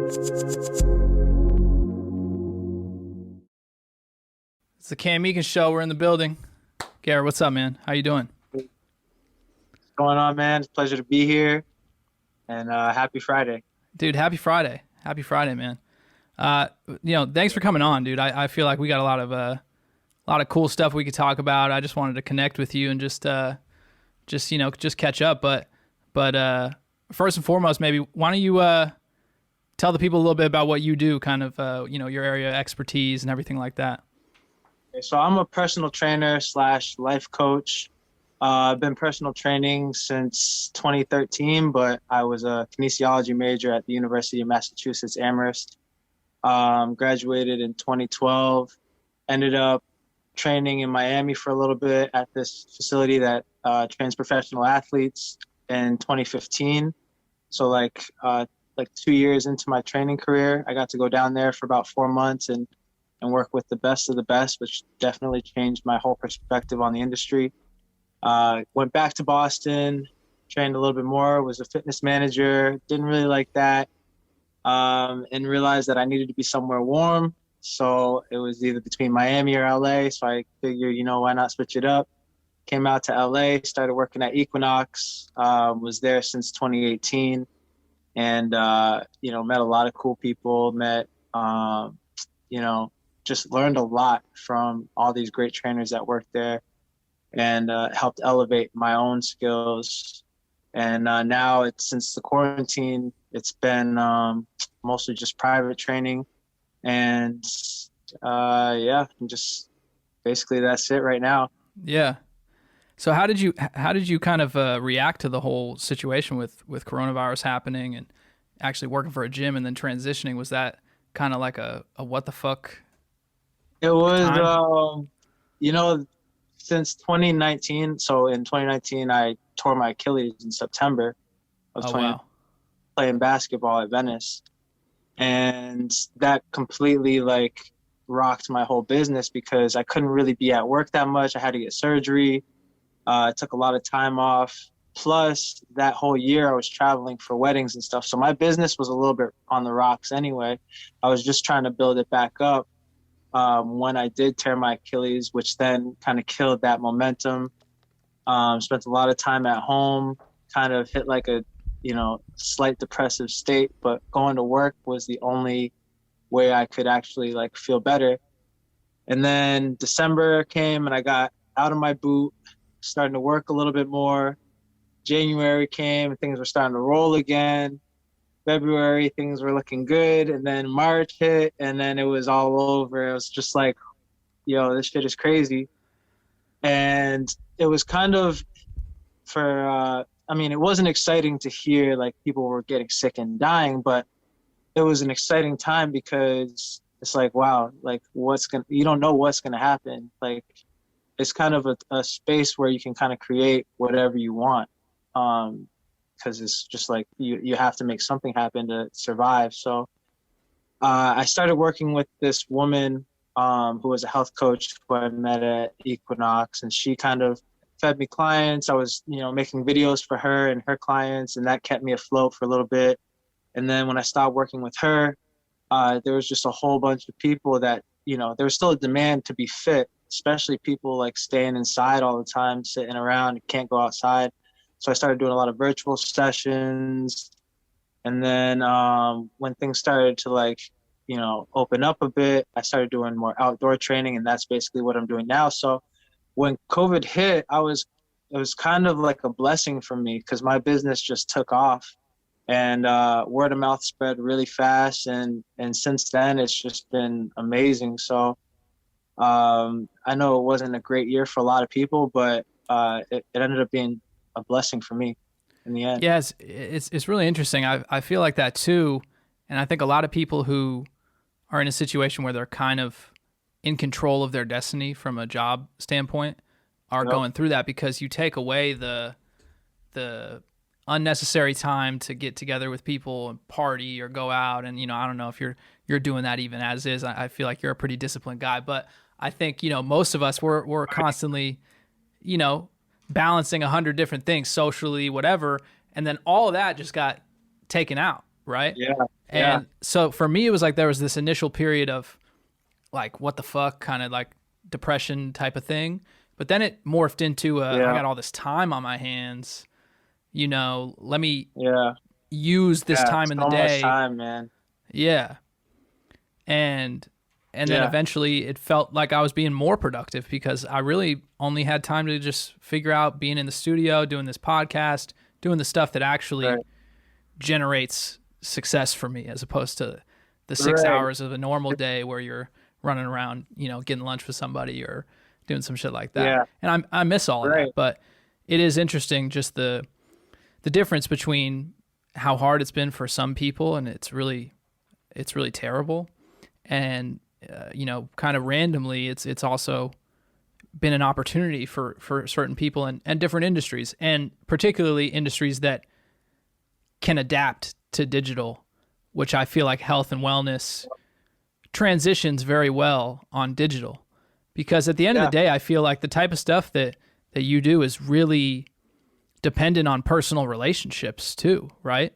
It's the Cam Meekins show. We're in the building. Garrett, what's up, man? How you doing? What's going on, man? It's a pleasure to be here, and happy Friday. Dude, happy Friday. Happy Friday, man. Thanks for coming on, dude. I feel like we got a lot of cool stuff we could talk about. I just wanted to connect with you and just catch up. But first and foremost, maybe why don't you tell the people a little bit about what you do, kind of your area of expertise and everything like that. Okay, so I'm a personal trainer / life coach. I've been personal training since 2013, but I was a kinesiology major at the University of Massachusetts Amherst. Graduated in 2012. Ended up training in Miami for a little bit at this facility that trains professional athletes in 2015. So like 2 years into my training career, I got to go down there for about 4 months and work with the best of the best, which definitely changed my whole perspective on the industry. Went back to Boston, trained a little bit more, was a fitness manager, didn't really like that, and realized that I needed to be somewhere warm. So it was either between Miami or LA. So I figured, why not switch it up? Came out to LA, started working at Equinox, was there since 2018, and, met a lot of cool people, just learned a lot from all these great trainers that worked there, and helped elevate my own skills. And now since the quarantine, it's been mostly just private training. And just basically that's it right now. Yeah. So how did you kind of react to the whole situation with coronavirus happening and actually working for a gym and then transitioning? Was that kind of like a what the fuck? It was, since 2019. So in 2019, I tore my Achilles in September of Wow. playing basketball at Venice. And that completely rocked my whole business because I couldn't really be at work that much. I had to get surgery. I took a lot of time off. Plus that whole year I was traveling for weddings and stuff. So my business was a little bit on the rocks anyway. I was just trying to build it back up. When I did tear my Achilles, which then kind of killed that momentum. Spent a lot of time at home, kind of hit like a, slight depressive state, but going to work was the only way I could actually feel better. And then December came and I got out of my boot, starting to work a little bit more. January came and things were starting to roll again. February, things were looking good. And then March hit and then it was all over. It was just like, this shit is crazy. And it was kind of it wasn't exciting to hear people were getting sick and dying, but it was an exciting time because it's like, wow, you don't know what's going to happen. It's kind of a space where you can kind of create whatever you want. Because it's just you have to make something happen to survive. So I started working with this woman who was a health coach who I met at Equinox, and she kind of fed me clients. I was, making videos for her and her clients, and that kept me afloat for a little bit. And then when I stopped working with her, there was just a whole bunch of people that, there was still a demand to be fit, especially people staying inside all the time, sitting around, can't go outside. So I started doing a lot of virtual sessions. And then when things started to open up a bit, I started doing more outdoor training, and that's basically what I'm doing now. So when COVID hit, it was kind of like a blessing for me because my business just took off, and word of mouth spread really fast. And since then, it's just been amazing. So I know it wasn't a great year for a lot of people, but it ended up being a blessing for me in the end. Yes, it's really interesting. I feel like that too, and I think a lot of people who are in a situation where they're kind of in control of their destiny from a job standpoint are going through that because you take away the unnecessary time to get together with people and party or go out. And I don't know if you're doing that even as is. I feel like you're a pretty disciplined guy, but I think most of us we're constantly balancing 100 different things socially, whatever, and then all of that just got taken out, right? Yeah. Yeah. And so for me, it was like there was this initial period of like, what the fuck, kind of like depression type of thing. But then it morphed into I Yeah. got all this time on my hands, let me Yeah. use this Yeah. time in the So much day. time, man. Yeah. And then Yeah. eventually it felt like I was being more productive because I really only had time to just figure out being in the studio, doing this podcast, doing the stuff that actually Right. generates success for me, as opposed to the 6 Right. hours of a normal day where you're running around, getting lunch with somebody or doing some shit like that. Yeah. And I miss all of Right. that, but it is interesting just the difference between how hard it's been for some people, and it's really terrible, and kind of randomly it's also been an opportunity for certain people and different industries, and particularly industries that can adapt to digital, which I feel like health and wellness transitions very well on digital. Because at the end of Yeah. the day, I feel like the type of stuff that you do is really dependent on personal relationships too, right?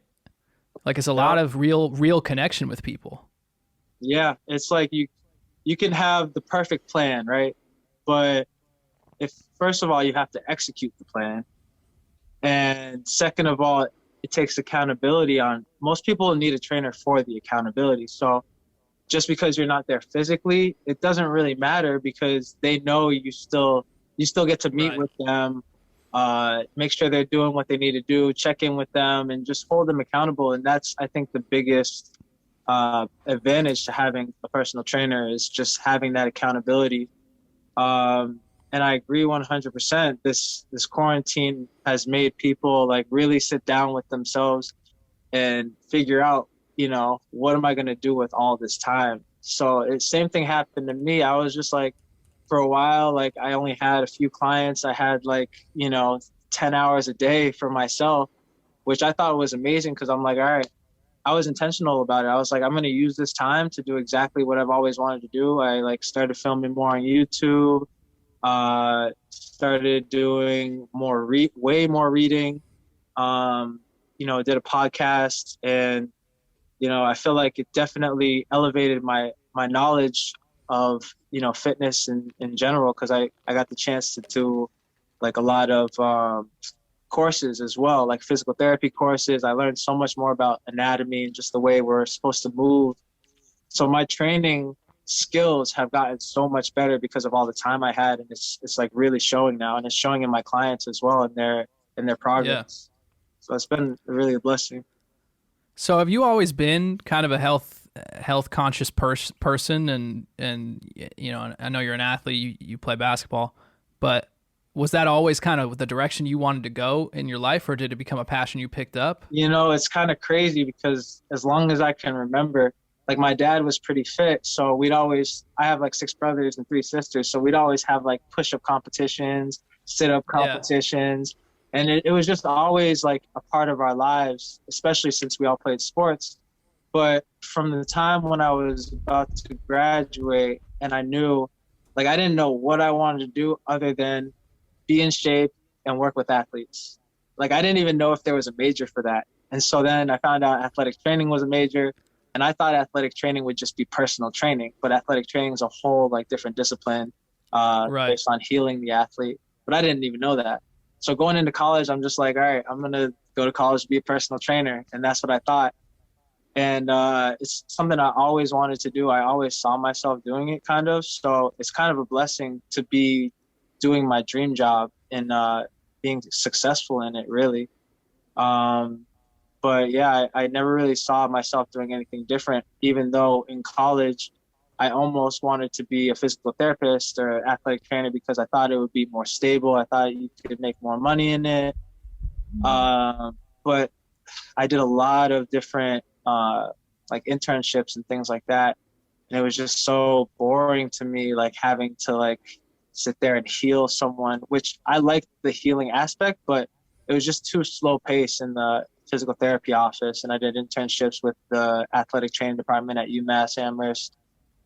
Like it's a lot of real connection with people. Yeah. It's like you can have the perfect plan, right? But if first of all you have to execute the plan, and second of all it takes accountability. On most people need a trainer for the accountability. So just because you're not there physically, it doesn't really matter because they know you still get to meet Right. with them, make sure they're doing what they need to do, check in with them, and just hold them accountable. And that's, I think, the biggest advantage to having a personal trainer is just having that accountability. And I agree 100%. This quarantine has made people like really sit down with themselves and figure out, what am I going to do with all this time? So same thing happened to me. I was just like, for a while, like I only had a few clients. I had like, 10 hours a day for myself, which I thought was amazing because I'm like, all right, I was intentional about it. I was like, I'm going to use this time to do exactly what I've always wanted to do. I like started filming more on YouTube, started doing way more reading, did a podcast, and I feel like it definitely elevated my knowledge of fitness in general, because I got the chance to do like a lot of courses as well, like physical therapy courses. I learned so much more about anatomy and just the way we're supposed to move. So my training skills have gotten so much better because of all the time I had, and it's like really showing now, and it's showing in my clients as well in their progress. Yeah. So it's been really a blessing. So have you always been kind of a health conscious person, and I know you're an athlete, you play basketball, but was that always kind of the direction you wanted to go in your life, or did it become a passion you picked up? It's kind of crazy because as long as I can remember, like my dad was pretty fit, so I have like 6 brothers and 3 sisters, so we'd always have like push-up competitions, sit-up competitions. Yeah. And it was just always like a part of our lives, especially since we all played sports. But from the time when I was about to graduate, and I didn't know what I wanted to do other than be in shape and work with athletes. Like I didn't even know if there was a major for that. And so then I found out athletic training was a major, and I thought athletic training would just be personal training, but athletic training is a whole like different discipline based on healing the athlete. But I didn't even know that. So going into college, I'm just like, all right, I'm going to go to college to be a personal trainer. And that's what I thought. And it's something I always wanted to do. I always saw myself doing it kind of. So it's kind of a blessing to be doing my dream job and being successful in it, really. But yeah, I never really saw myself doing anything different, even though in college, I almost wanted to be a physical therapist or an athletic trainer because I thought it would be more stable. I thought you could make more money in it. But I did a lot of different like internships and things like that. And it was just so boring to me, like having to like sit there and heal someone, which I liked the healing aspect, but it was just too slow pace in the physical therapy office. And I did internships with the athletic training department at UMass Amherst.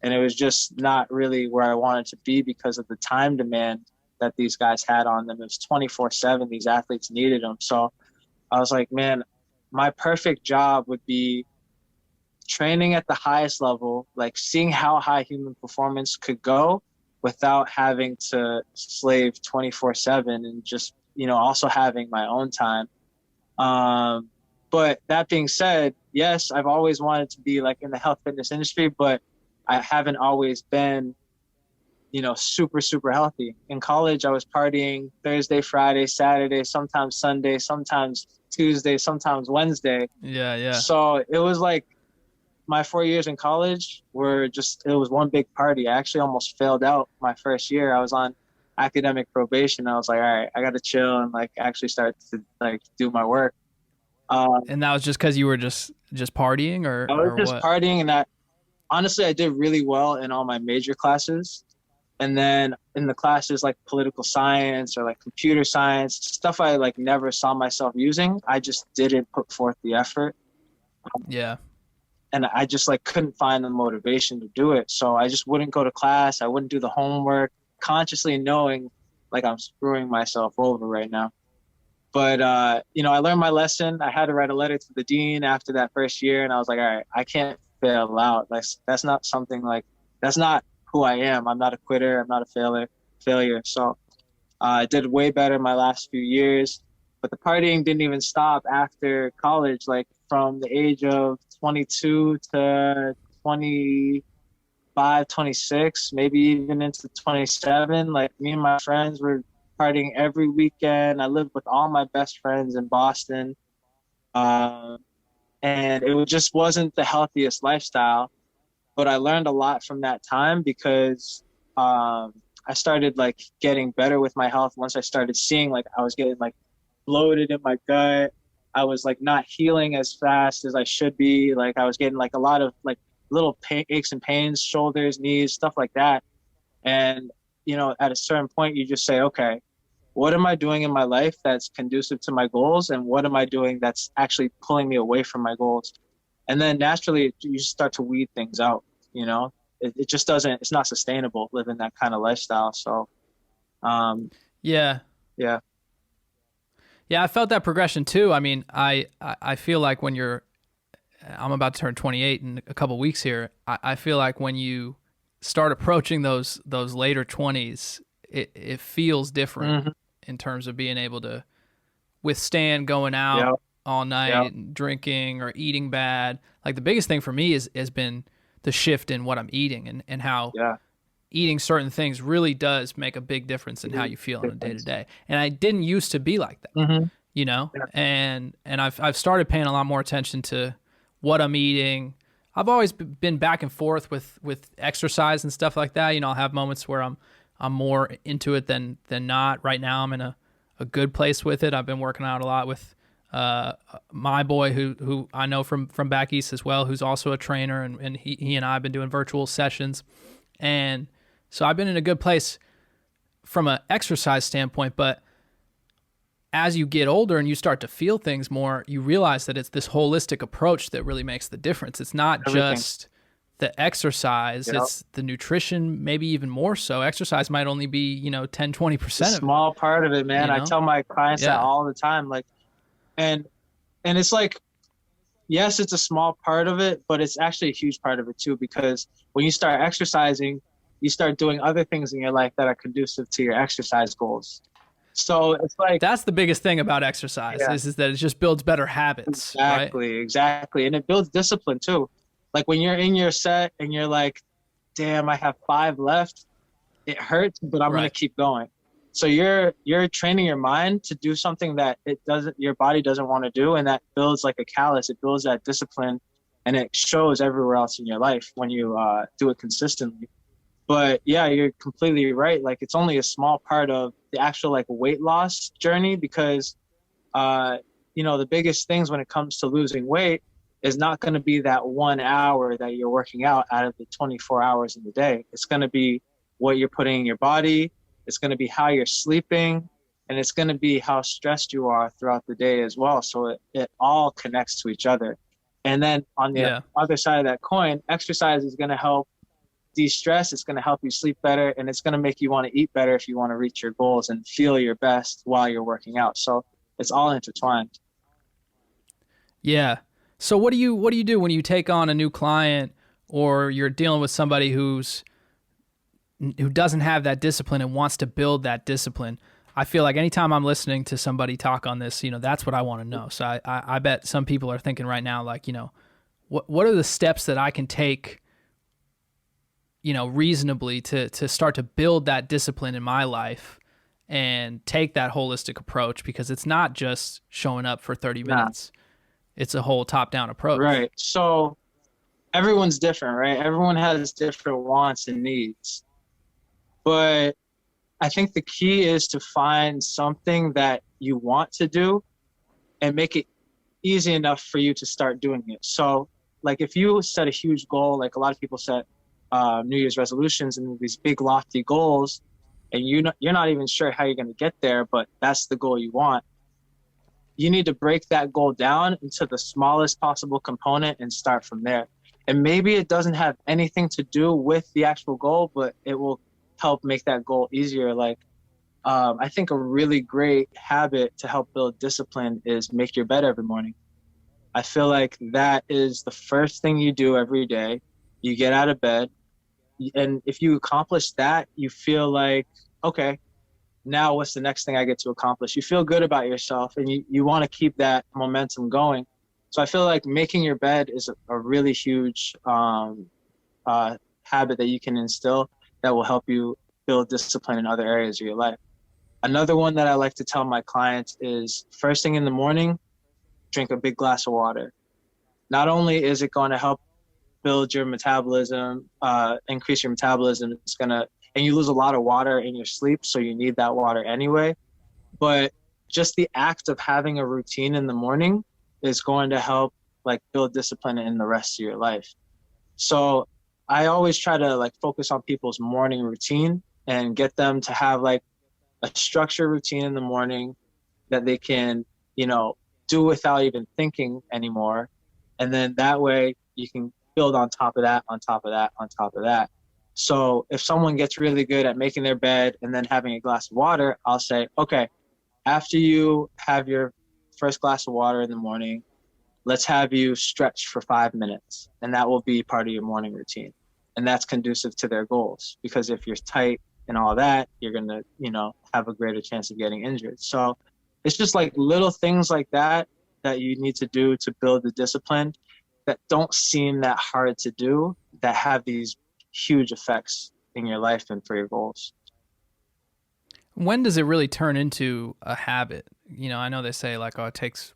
And it was just not really where I wanted to be because of the time demand that these guys had on them. It was 24/7. These athletes needed them. So I was like, man, my perfect job would be training at the highest level, like seeing how high human performance could go without having to slave 24/7 and just, also having my own time. But that being said, yes, I've always wanted to be like in the health fitness industry, but I haven't always been, super, super healthy. In college, I was partying Thursday, Friday, Saturday, sometimes Sunday, sometimes Tuesday, sometimes Wednesday. Yeah, yeah. So it was like my 4 years in college it was one big party. I actually almost failed out my first year. I was on academic probation. I was like, all right, I got to chill and like actually start to like do my work. And that was just because you were just partying, I was or just what? partying, and honestly, I did really well in all my major classes. And then in the classes like political science or like computer science, stuff I like never saw myself using, I just didn't put forth the effort. Yeah. And I just like couldn't find the motivation to do it. So I just wouldn't go to class. I wouldn't do the homework, consciously knowing like I'm screwing myself over right now. But, I learned my lesson. I had to write a letter to the dean after that first year. And I was like, all right, I can't fail out. Like, that's not something like, that's not who I am. I'm not a quitter. I'm not a failure. So I did way better my last few years. But the partying didn't even stop after college. Like from the age of 22 to 25, 26, maybe even into 27. Like me and my friends were partying every weekend. I lived with all my best friends in Boston. And it just wasn't the healthiest lifestyle. But I learned a lot from that time because I started like getting better with my health once I started seeing like I was getting like bloated in my gut. I was like not healing as fast as I should be. Like I was getting like a lot of like little aches and pains, shoulders, knees, stuff like that. And, at a certain point, you just say, okay, what am I doing in my life that's conducive to my goals? And what am I doing that's actually pulling me away from my goals? And then naturally, you start to weed things out, it just doesn't, it's not sustainable living that kind of lifestyle. So, Yeah. yeah. Yeah, I felt that progression too. I mean, I feel like I'm about to turn 28 in a couple weeks here. I feel like when you start approaching those later 20s, it feels different Mm-hmm. in terms of being able to withstand going out all night and drinking or eating bad. Like the biggest thing for me has been the shift in what I'm eating and how eating certain things really does make a big difference in how you feel on a day to day. And I didn't used to be like that, Mm-hmm. and I've started paying a lot more attention to what I'm eating. I've always been back and forth with exercise and stuff like that. I'll have moments where I'm more into it than not. Right now I'm in a good place with it. I've been working out a lot with my boy who I know from back east as well, who's also a trainer, and he and I have been doing virtual sessions. And so I've been in a good place from an exercise standpoint, but as you get older and you start to feel things more, you realize that it's this holistic approach that really makes the difference. It's not just the exercise, it's the nutrition, maybe even more so. Exercise might only be, 10, 20% of it. Small part of it, man. I tell my clients that all the time. Like, and it's like, yes, it's a small part of it, but it's actually a huge part of it too, because when you start exercising, you start doing other things in your life that are conducive to your exercise goals. So it's like, that's the biggest thing about exercise is that it just builds better habits. Exactly. And it builds discipline too. Like when you're in your set and you're like, damn, I have 5 left. It hurts, but I'm going to keep going. So you're training your mind to do something that your body doesn't want to do. And that builds like a callus. It builds that discipline, and it shows everywhere else in your life when you do it consistently. But yeah, you're completely right. Like it's only a small part of the actual like weight loss journey, because, the biggest things when it comes to losing weight is not going to be that 1 hour that you're working out of the 24 hours in the day. It's going to be what you're putting in your body. It's going to be how you're sleeping, and it's going to be how stressed you are throughout the day as well. So it all connects to each other. And then on the other side of that coin, exercise is going to help de-stress. It's going to help you sleep better, and it's going to make you want to eat better if you want to reach your goals and feel your best while you're working out. So it's all intertwined. Yeah. So what do you do when you take on a new client or you're dealing with somebody who doesn't have that discipline and wants to build that discipline? I feel like anytime I'm listening to somebody talk on this, that's what I want to know. So I bet some people are thinking right now, like, what are the steps that I can take, reasonably to start to build that discipline in my life and take that holistic approach, because it's not just showing up for 30 minutes. It's a whole top-down approach. Right. So everyone's different, right? Everyone has different wants and needs. But I think the key is to find something that you want to do and make it easy enough for you to start doing it. So like if you set a huge goal, like a lot of people set New Year's resolutions and these big lofty goals, and you're not even sure how you're going to get there, but that's the goal you want. You need to break that goal down into the smallest possible component and start from there. And maybe it doesn't have anything to do with the actual goal, but it will help make that goal easier. Like, I think a really great habit to help build discipline is make your bed every morning. I feel like that is the first thing you do every day. You get out of bed, and if you accomplish that, you feel like, okay, now what's the next thing I get to accomplish? You feel good about yourself, and you want to keep that momentum going. So I feel like making your bed is a really huge habit that you can instill that will help you build discipline in other areas of your life. Another one that I like to tell my clients is first thing in the morning, drink a big glass of water. Not only is it going to help build your metabolism, increase your metabolism, and you lose a lot of water in your sleep, so you need that water anyway. But just the act of having a routine in the morning is going to help like build discipline in the rest of your life. So I always try to like focus on people's morning routine and get them to have like a structured routine in the morning that they can, do without even thinking anymore. And then that way you can build on top of that, on top of that, on top of that. So if someone gets really good at making their bed and then having a glass of water, I'll say, okay, after you have your first glass of water in the morning, let's have you stretch for 5 minutes. And that will be part of your morning routine. And that's conducive to their goals, because if you're tight and all that, you're going to, have a greater chance of getting injured. So it's just like little things like that you need to do to build the discipline that don't seem that hard to do, that have these huge effects in your life and for your goals. When does it really turn into a habit? I know they say like, it takes,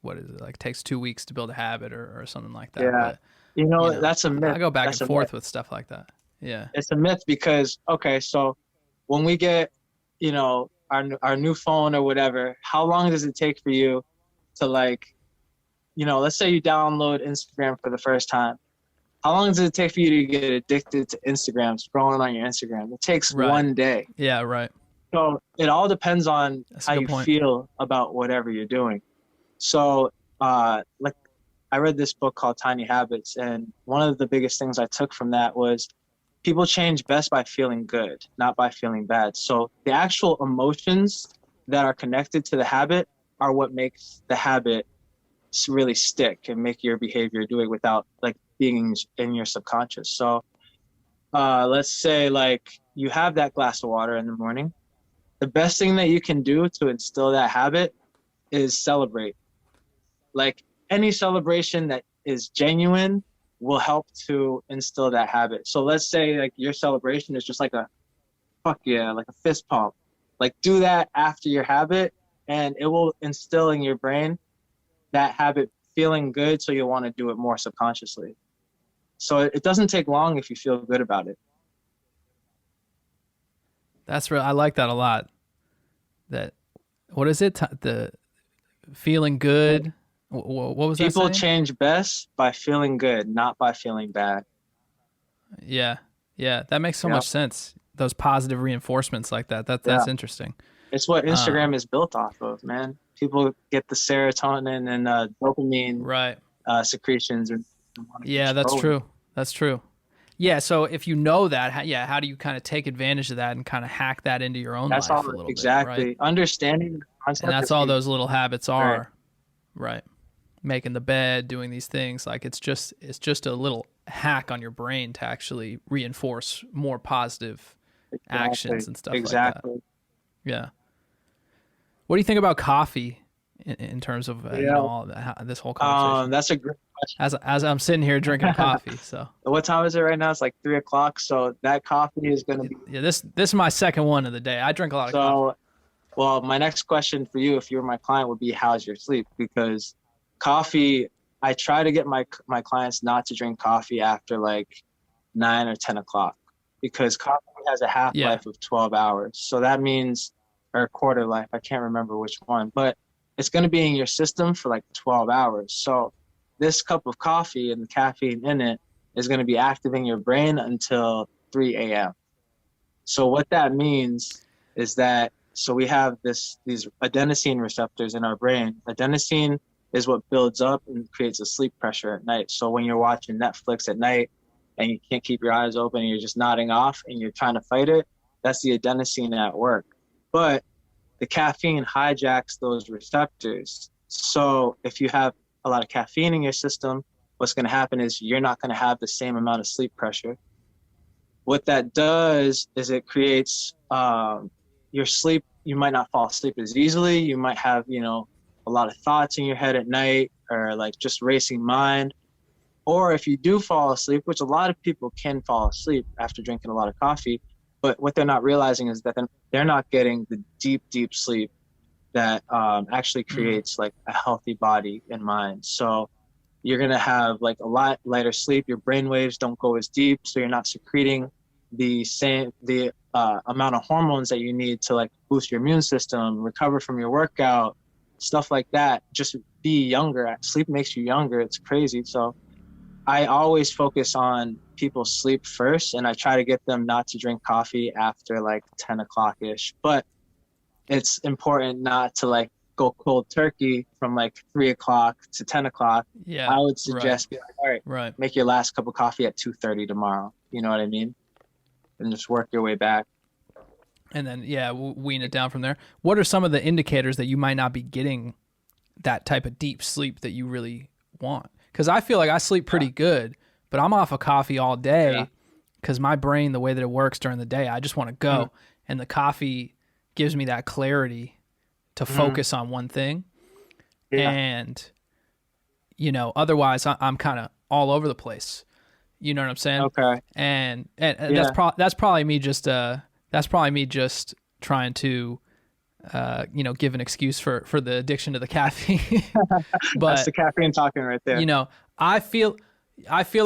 takes 2 weeks to build a habit or something like that. Yeah. But, that's a myth. I go back that's and forth with stuff like that. Yeah. It's a myth because, okay, so when we get, our new phone or whatever, how long does it take for you to like, let's say you download Instagram for the first time. How long does it take for you to get addicted to Instagram, scrolling on your Instagram? It takes one day. Yeah, right. So it all depends on how you point. feel about whatever you're doing. So like I read this book called Tiny Habits, and one of the biggest things I took from that was people change best by feeling good, not by feeling bad. So the actual emotions that are connected to the habit are what makes the habit really stick and make your behavior do it without like being in your subconscious. So let's say like you have that glass of water in the morning. The best thing that you can do to instill that habit is celebrate. Like any celebration that is genuine will help to instill that habit. So let's say like your celebration is just like a fuck yeah, like a fist pump. Like do that after your habit, and it will instill in your brain that habit feeling good, so you'll want to do it more subconsciously. So it doesn't take long if you feel good about it. That's real. I like that a lot. That, what is it? The feeling good. What was that? People change best by feeling good, not by feeling bad. Yeah. That makes so much sense. Those positive reinforcements like that. That's interesting. It's what Instagram is built off of, man. People get the serotonin and dopamine secretions. Yeah, that's true. That's true. Yeah, so if you know that, how do you kind of take advantage of that and kind of hack that into your own life a little bit, right? Understanding the concept. And that's all those little habits are. Right. making the bed, doing these things. Like it's just a little hack on your brain to actually reinforce more positive actions and stuff like that. Exactly. Yeah. What do you think about coffee in terms of all this whole conversation? That's a great question. As I'm sitting here drinking coffee, so What time is it right now? It's like 3 o'clock. So that coffee is going to be. yeah, this is my second one of the day. I drink a lot of coffee. Well, my next question for you, if you were my client, would be how's your sleep? Because coffee, I try to get my clients not to drink coffee after like 9 or 10 o'clock, because coffee has a half-life of 12 hours. So that means, or a quarter life, I can't remember which one, but it's going to be in your system for like 12 hours. So this cup of coffee and the caffeine in it is going to be activating your brain until 3 a.m. So what that means is that, so we have these adenosine receptors in our brain. Adenosine is what builds up and creates a sleep pressure at night. So when you're watching Netflix at night and you can't keep your eyes open and you're just nodding off and you're trying to fight it, that's the adenosine at work. But the caffeine hijacks those receptors. So if you have a lot of caffeine in your system, what's going to happen is you're not going to have the same amount of sleep pressure. What that does is it creates your sleep. You might not fall asleep as easily. You might have, a lot of thoughts in your head at night, or like just racing mind. Or if you do fall asleep, which a lot of people can fall asleep after drinking a lot of coffee, but what they're not realizing is that they're not getting the deep, deep sleep that actually creates like a healthy body and mind. So you're going to have like a lot lighter sleep. Your brain waves don't go as deep, so you're not secreting the amount of hormones that you need to like boost your immune system, recover from your workout, stuff like that. Just be younger. Sleep makes you younger. It's crazy. So I always focus on people's sleep first, and I try to get them not to drink coffee after like 10 o'clock ish. But it's important not to like go cold turkey from like 3 o'clock to 10 o'clock. Yeah, I would suggest be like, all right, make your last cup of coffee at 2:30 tomorrow. You know what I mean? And just work your way back. And then, wean it down from there. What are some of the indicators that you might not be getting that type of deep sleep that you really want? Because I feel like I sleep pretty good, but I'm off of coffee all day because my brain, the way that it works during the day, I just want to go. And the coffee gives me that clarity to focus on one thing. Yeah. And, otherwise I'm kind of all over the place. You know what I'm saying? Okay. And that's probably me just trying to give an excuse for the addiction to the caffeine. But that's the caffeine talking right there. I feel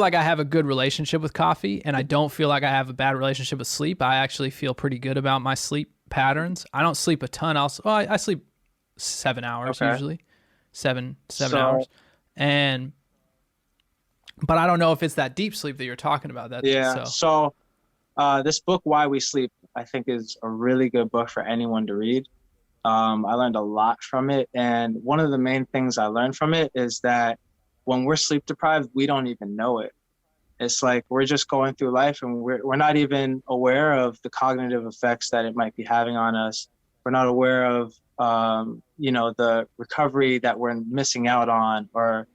like I have a good relationship with coffee, and I don't feel like I have a bad relationship with sleep. I actually feel pretty good about my sleep patterns. I don't sleep a ton. I sleep 7 hours usually, seven hours, but I don't know if it's that deep sleep that you're talking about. So this book, Why We Sleep, I think is a really good book for anyone to read. I learned a lot from it. And one of the main things I learned from it is that when we're sleep deprived, we don't even know it. It's like we're just going through life and we're not even aware of the cognitive effects that it might be having on us. We're not aware of, the recovery that we're missing out on, or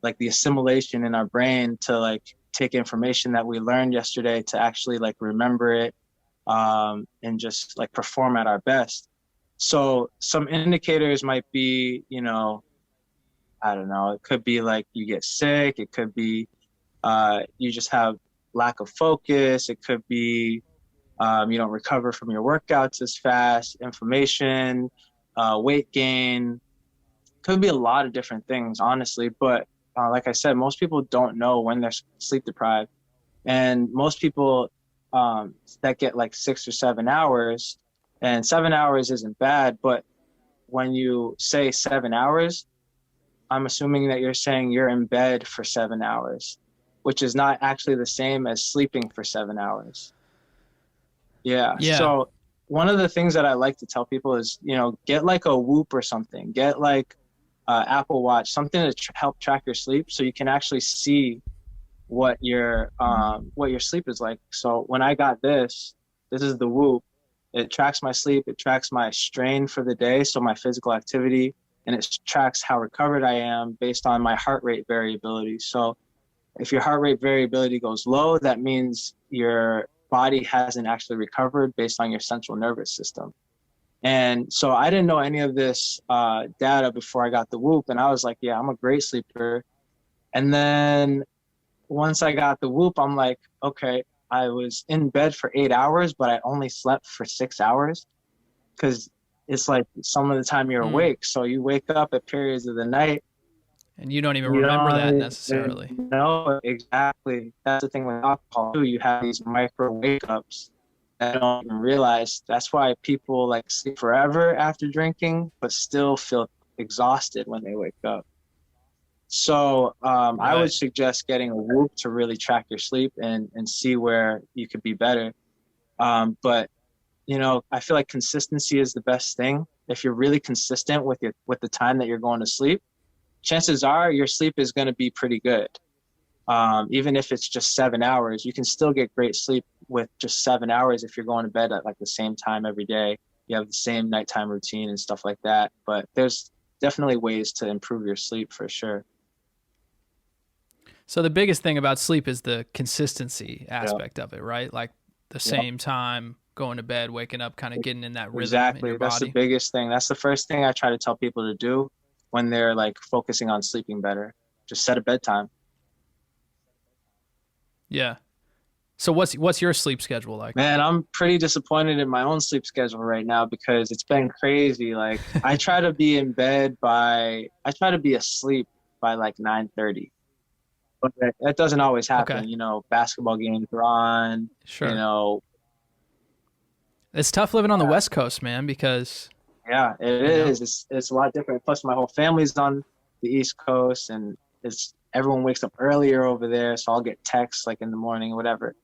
like the assimilation in our brain to like take information that we learned yesterday to actually like remember it and just like perform at our best. So some indicators might be, I don't know, it could be like you get sick. It could be you just have lack of focus. It could be you don't recover from your workouts as fast, inflammation, weight gain. Could be a lot of different things, honestly. But like I said, most people don't know when they're sleep deprived. And most people that get like 6 or 7 hours, and 7 hours isn't bad, but when you say 7 hours, I'm assuming that you're saying you're in bed for 7 hours, which is not actually the same as sleeping for 7 hours. Yeah. So one of the things that I like to tell people is, get like a Whoop or something, get like Apple Watch, something to help track your sleep so you can actually see what your sleep is like. So when I got this is the Whoop. It tracks my sleep. It tracks my strain for the day, so my physical activity, and it tracks how recovered I am based on my heart rate variability. So if your heart rate variability goes low, that means your body hasn't actually recovered based on your central nervous system. And so I didn't know any of this data before I got the Whoop. And I was like, yeah, I'm a great sleeper. And then once I got the Whoop, I'm like, okay, I was in bed for 8 hours, but I only slept for 6 hours because it's like some of the time you're awake. So you wake up at periods of the night. And you don't even remember that necessarily. No, exactly. That's the thing with alcohol too. You have these micro wake ups that I don't even realize. That's why people like sleep forever after drinking, but still feel exhausted when they wake up. So I would suggest getting a Whoop to really track your sleep and see where you could be better. But you know, I feel like consistency is the best thing. If you're really consistent with the time that you're going to sleep, chances are your sleep is going to be pretty good. Even if it's just 7 hours, you can still get great sleep with just 7 hours if you're going to bed at like the same time every day. You have the same nighttime routine and stuff like that. But there's definitely ways to improve your sleep for sure. So the biggest thing about sleep is the consistency aspect of it, right? Like the same time, going to bed, waking up, kind of getting in that rhythm. Exactly. In your That's body. the biggest thing. That's the first thing I try to tell people to do when they're like focusing on sleeping better. Just set a bedtime. Yeah. So what's your sleep schedule like? Man, I'm pretty disappointed in my own sleep schedule right now because it's been crazy. Like I try to be asleep by like 9:30. But that doesn't always happen. Okay. You know, basketball games are on. Sure. You know, it's tough living on the West Coast, man, because yeah, it is. It's a lot different. Plus my whole family's on the East Coast and everyone wakes up earlier over there, so I'll get texts like in the morning or whatever.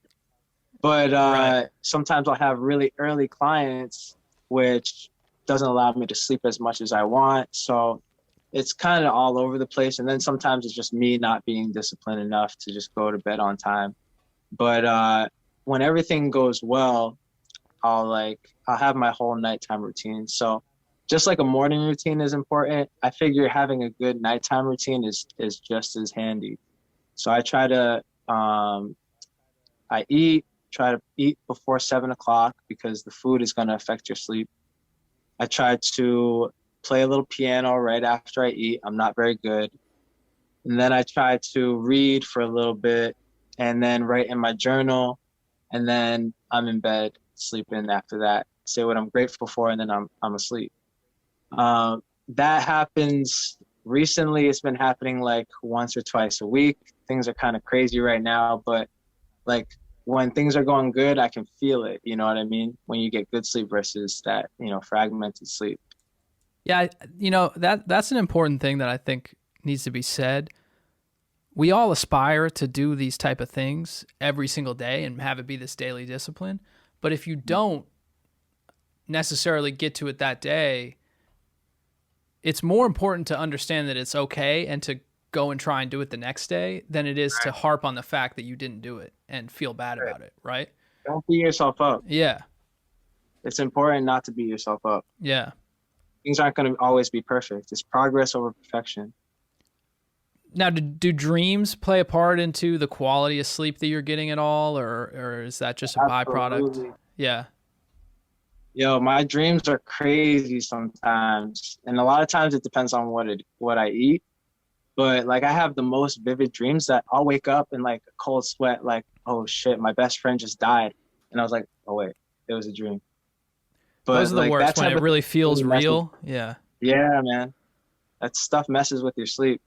But sometimes I'll have really early clients, which doesn't allow me to sleep as much as I want. So it's kind of all over the place. And then sometimes it's just me not being disciplined enough to just go to bed on time. But when everything goes well, I'll have my whole nighttime routine. So just like a morning routine is important, I figure having a good nighttime routine is just as handy. So I try to try to eat before 7 o'clock because the food is going to affect your sleep. I try to play a little piano right after I eat. I'm not very good. And then I try to read for a little bit and then write in my journal. And then I'm in bed, sleeping after that. Say what I'm grateful for, and then I'm asleep. That happens recently. It's been happening like once or twice a week. Things are kind of crazy right now, but like when things are going good, I can feel it. You know what I mean? When you get good sleep versus that, fragmented sleep. Yeah, that's an important thing that I think needs to be said. We all aspire to do these type of things every single day and have it be this daily discipline. But if you don't necessarily get to it that day, it's more important to understand that it's okay and to go and try and do it the next day than it is to harp on the fact that you didn't do it and feel bad about it, right? Don't beat yourself up. Yeah. It's important not to beat yourself up. Yeah. Things aren't going to always be perfect. It's progress over perfection. Now, do dreams play a part into the quality of sleep that you're getting at all, or is that just a byproduct? Yeah. Yo, my dreams are crazy sometimes, and a lot of times it depends on what I eat. But like I have the most vivid dreams that I'll wake up in like a cold sweat, like, oh shit, my best friend just died, and I was like, oh wait, it was a dream. But those are the worst when it really feels real. Yeah. Yeah, man, that stuff messes with your sleep.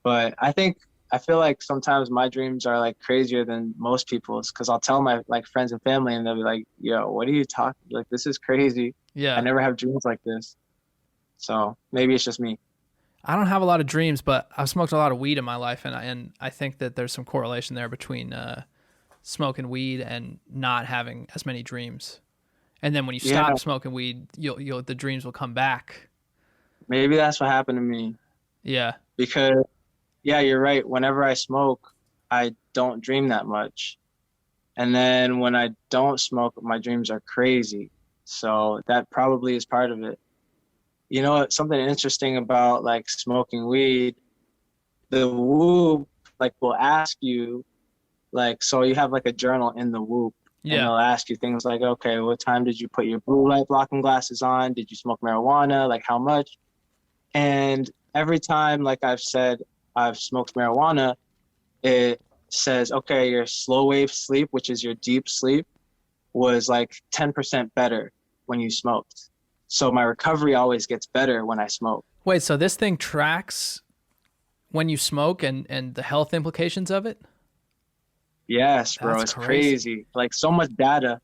But I feel like sometimes my dreams are like crazier than most people's because I'll tell my like friends and family and they'll be like, yo, what are you talking? Like, this is crazy. Yeah. I never have dreams like this. So maybe it's just me. I don't have a lot of dreams, but I've smoked a lot of weed in my life. And I think that there's some correlation there between smoking weed and not having as many dreams. And then when you stop smoking weed, the dreams will come back. Maybe that's what happened to me. Yeah. Because yeah, you're right. Whenever I smoke, I don't dream that much. And then when I don't smoke, my dreams are crazy. So that probably is part of it. You know, something interesting about like smoking weed, the Whoop like will ask you like, so you have like a journal in the Whoop, and Yeah. they'll ask you things like, okay, what time did you put your blue light blocking glasses on? Did you smoke marijuana? Like how much? And every time, like I've said, I've smoked marijuana, it says, okay, your slow wave sleep, which is your deep sleep, was like 10% better when you smoked. So my recovery always gets better when I smoke. Wait, so this thing tracks when you smoke and the health implications of it? Yes, bro, That's it's crazy. crazy. Like so much data.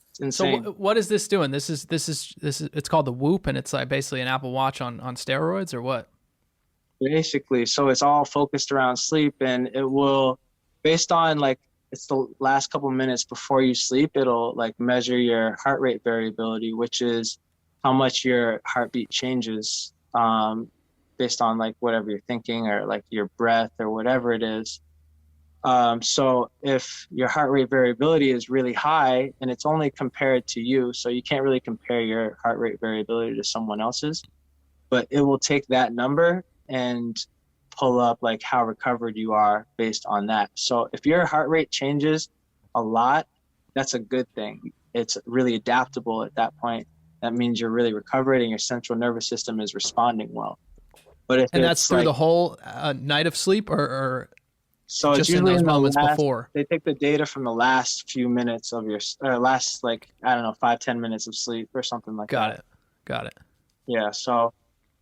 It's So insane. what is this doing? This is it's called the Whoop, and it's like basically an Apple Watch on steroids, or what? Basically, so it's all focused around sleep, and it will, based on like it's the last couple minutes before you sleep, it'll like measure your heart rate variability, which is how much your heartbeat changes based on like whatever you're thinking or like your breath or whatever it is. So if your heart rate variability is really high and it's only compared to you, so you can't really compare your heart rate variability to someone else's, but it will take that number and pull up like how recovered you are based on that. So if your heart rate changes a lot, that's a good thing. It's really adaptable at that point. That means you're really recovered and your central nervous system is responding well. But if And that's it's through like, the whole night of sleep, or so it's just in usually those in the moments last, before? they take the data from the last few minutes of your, or last like, I don't know, 5, 10 minutes of sleep or something like Got that. it. Got it. Yeah. So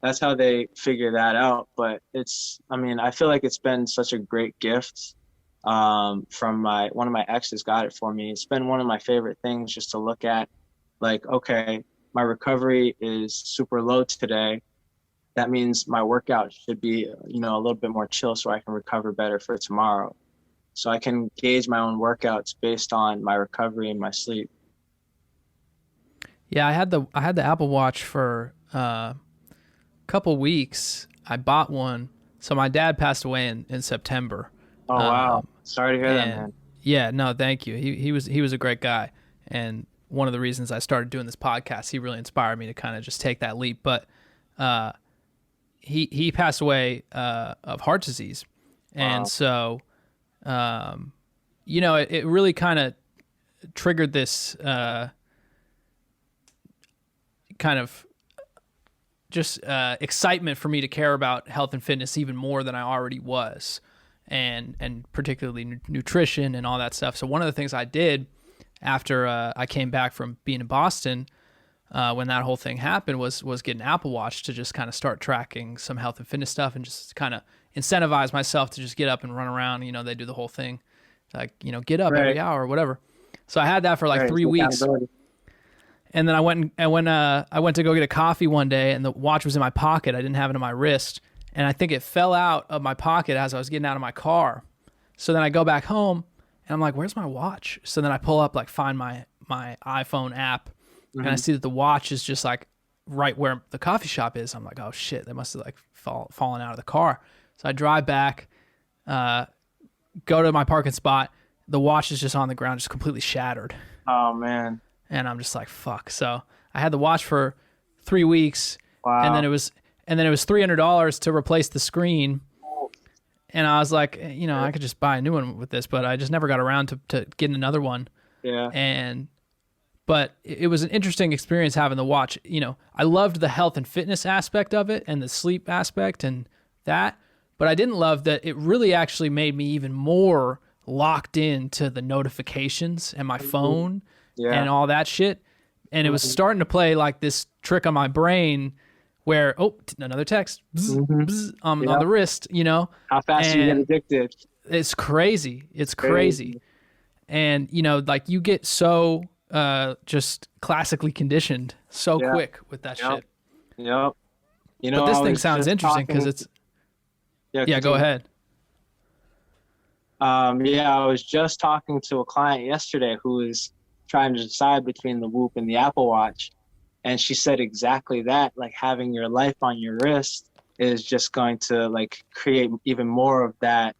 that's how they figure that out. But it's, I mean, I feel like it's been such a great gift from my, one of my exes got it for me. It's been one of my favorite things just to look at like, okay, my recovery is super low today. That means my workout should be, you know, a little bit more chill so I can recover better for tomorrow. So I can gauge my own workouts based on my recovery and my sleep. Yeah, I had the Apple Watch for a couple weeks. I bought one. So my dad passed away in September. Oh, wow. Um, Sorry to hear that, and man. yeah, no, thank you. He was a great guy, and one of the reasons I started doing this podcast, he really inspired me to kind of just take that leap. But uh, he passed away of heart disease, and Wow. so it really kind of triggered this kind of just excitement for me to care about health and fitness even more than I already was, and particularly nutrition and all that stuff. So one of the things I did after I came back from being in Boston, when that whole thing happened, was get an Apple Watch to just kind of start tracking some health and fitness stuff and just kind of incentivize myself to just get up and run around. They do the whole thing, like, get up every Right. hour or whatever. So I had that for like Right. It's 3 weeks. accountability. And then I went to go get a coffee one day, and the watch was in my pocket. I didn't have it on my wrist, and I think it fell out of my pocket as I was getting out of my car. So then I go back home, and I'm like, "Where's my watch?" So then I pull up, like, find my iPhone app, and I Mhm. see that the watch is just like right where the coffee shop is. I'm like, "Oh shit, they must have like fallen out of the car." So I drive back, go to my parking spot. The watch is just on the ground, just completely shattered. Oh, man. And I'm just like, fuck. So I had the watch for 3 weeks, and then Wow. it was $300 to replace the screen. And I was like, I could just buy a new one with this, but I just never got around to getting another one. Yeah. But it was an interesting experience having the watch. I loved the health and fitness aspect of it and the sleep aspect and that, but I didn't love that it really actually made me even more locked into the notifications and my phone Yeah. and all that shit. And it was starting to play like this trick on my brain where, another text bzz, Hmm. bzz, on Yep. the wrist, How fast do you get and addicted? it's crazy. It's crazy. Crazy. And, like you get so just classically conditioned so Yeah. quick with that Yep. shit. Yep. You But know, this I thing was sounds just interesting because talking. it's, Yeah, yeah, go continue. ahead. Yeah, I was just talking to a client yesterday who was trying to decide between the Whoop and the Apple Watch. And she said exactly that, like having your life on your wrist is just going to like create even more of that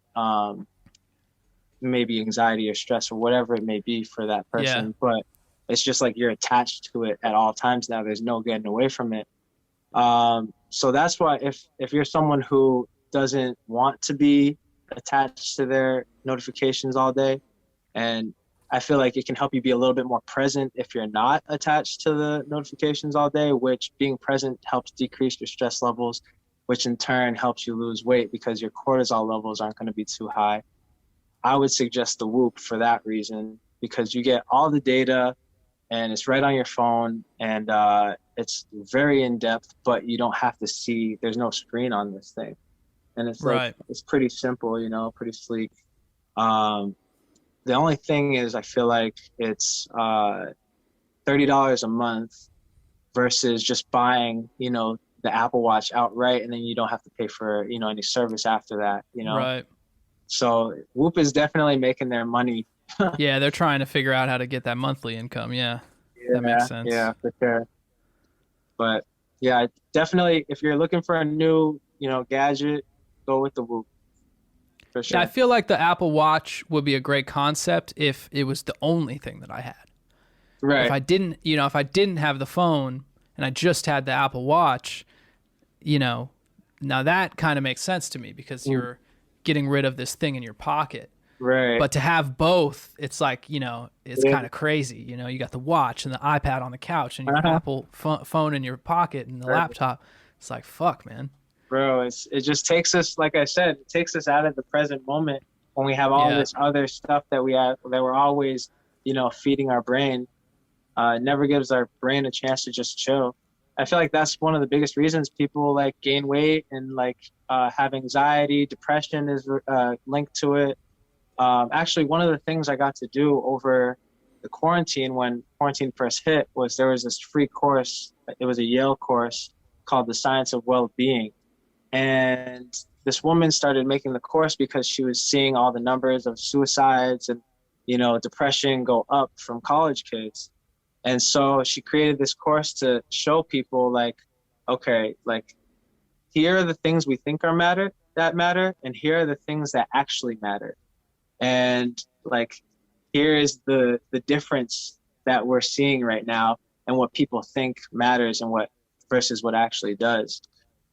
maybe anxiety or stress or whatever it may be for that Yeah. person. But it's just like you're attached to it at all times now. There's no getting away from it. So that's why if you're someone who doesn't want to be attached to their notifications all day, and I feel like it can help you be a little bit more present if you're not attached to the notifications all day, which being present helps decrease your stress levels, which in turn helps you lose weight because your cortisol levels aren't going to be too high. I would suggest the Whoop for that reason, because you get all the data and it's right on your phone, and it's very in depth, but you don't have to see, there's no screen on this thing. And it's like, Right. it's pretty simple, you know, pretty sleek. Um, the only thing is I feel like it's $30 a month versus just buying, you know, the Apple Watch outright, and then you don't have to pay for, you know, any service after that, you know. Right. So Whoop is definitely making their money. Yeah, they're trying to figure out how to get that monthly income. Yeah, that makes sense. Yeah, for sure. But yeah, definitely if you're looking for a new, you know, gadget, go with the Whoop for Yeah, I sure. feel like the Apple Watch would be a great concept if it was the only thing that I had. If Right. I didn't, if I didn't have the phone and I just had the Apple Watch, you know, now that kind of makes sense to me because Mm, you're getting rid of this thing in your pocket. right. But to have both, it's like, it's Yeah. kind of crazy. You got the watch and the iPad on the couch and your Uh-huh. Apple phone in your pocket and the Right. laptop. It's like, fuck, man. Bro, it just takes us, like I said, it takes us out of the present moment when we have all Yeah. this other stuff that we're always, you know, feeding our brain. It never gives our brain a chance to just chill. I feel like that's one of the biggest reasons people like gain weight and like have anxiety, depression is linked to it. Actually, one of the things I got to do over the quarantine when quarantine first hit was there was this free course. It was a Yale course called The Science of Well-Being. And this woman started making the course because she was seeing all the numbers of suicides and, you know, depression go up from college kids. And so she created this course to show people like, okay, like here are the things we think that matter, and here are the things that actually matter. And like here is the difference that we're seeing right now and what people think matters and what versus what actually does.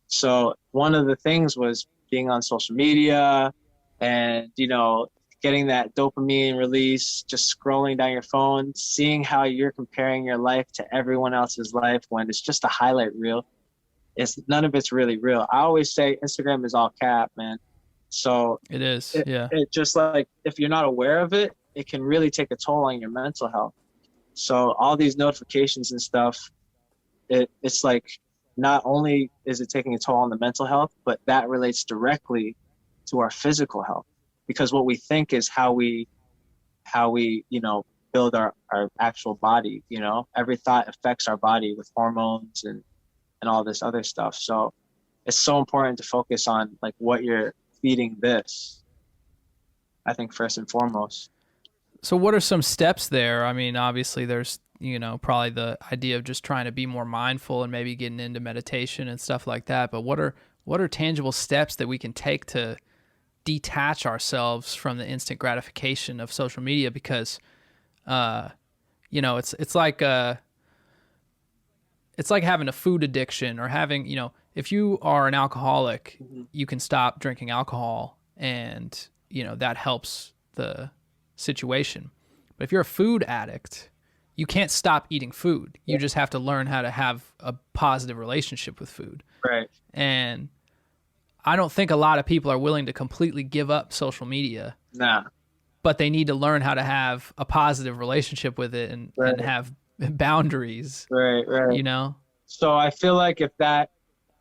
So one of the things was being on social media and, you know, getting that dopamine release, just scrolling down your phone, seeing how you're comparing your life to everyone else's life when it's just a highlight reel. It's none of it's really real. I always say Instagram is all cap, man. So It is. Yeah. it just like if you're not aware of it, it can really take a toll on your mental health. So all these notifications and stuff, it's like not only is it taking a toll on the mental health, but that relates directly to our physical health, because what we think is how we you know build our actual body. You know, every thought affects our body with hormones and all this other stuff. So it's so important to focus on like what you're feeding this, I think, first and foremost. So what are some steps there? I mean, obviously there's, probably the idea of just trying to be more mindful and maybe getting into meditation and stuff like that. But what are tangible steps that we can take to detach ourselves from the instant gratification of social media? Because, it's like having a food addiction or having, if you are an alcoholic, Mhm. you can stop drinking alcohol and, that helps the situation. But if you're a food addict, you can't stop eating food. You just have to learn how to have a positive relationship with food. Right. And I don't think a lot of people are willing to completely give up social media, Nah. but they need to learn how to have a positive relationship with it and Right. have boundaries, Right. Right. you know? So I feel like if that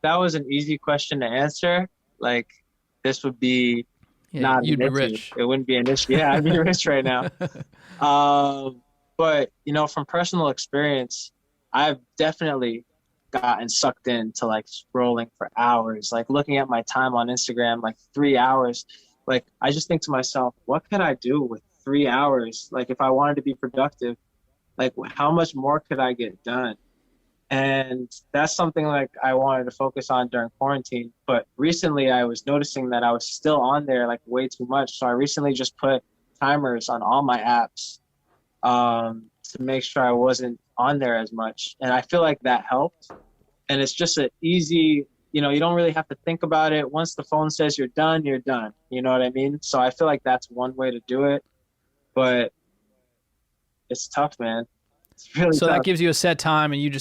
was an easy question to answer, like this would be Yeah, not you'd an be issue. rich. It wouldn't be an issue. Yeah, I'd be rich right now. But you know, from personal experience, I've definitely gotten sucked into like scrolling for hours, like looking at my time on Instagram, like 3 hours. Like I just think to myself, what could I do with 3 hours? Like if I wanted to be productive, like how much more could I get done? And that's something like I wanted to focus on during quarantine. But recently I was noticing that I was still on there like way too much. So I recently just put timers on all my apps to make sure I wasn't on there as much. And I feel like that helped. And it's just an easy, you don't really have to think about it. Once the phone says you're done, you're done. You know what I mean? So I feel like that's one way to do it, but it's tough, man. It's really So that tough. gives you a set time, and you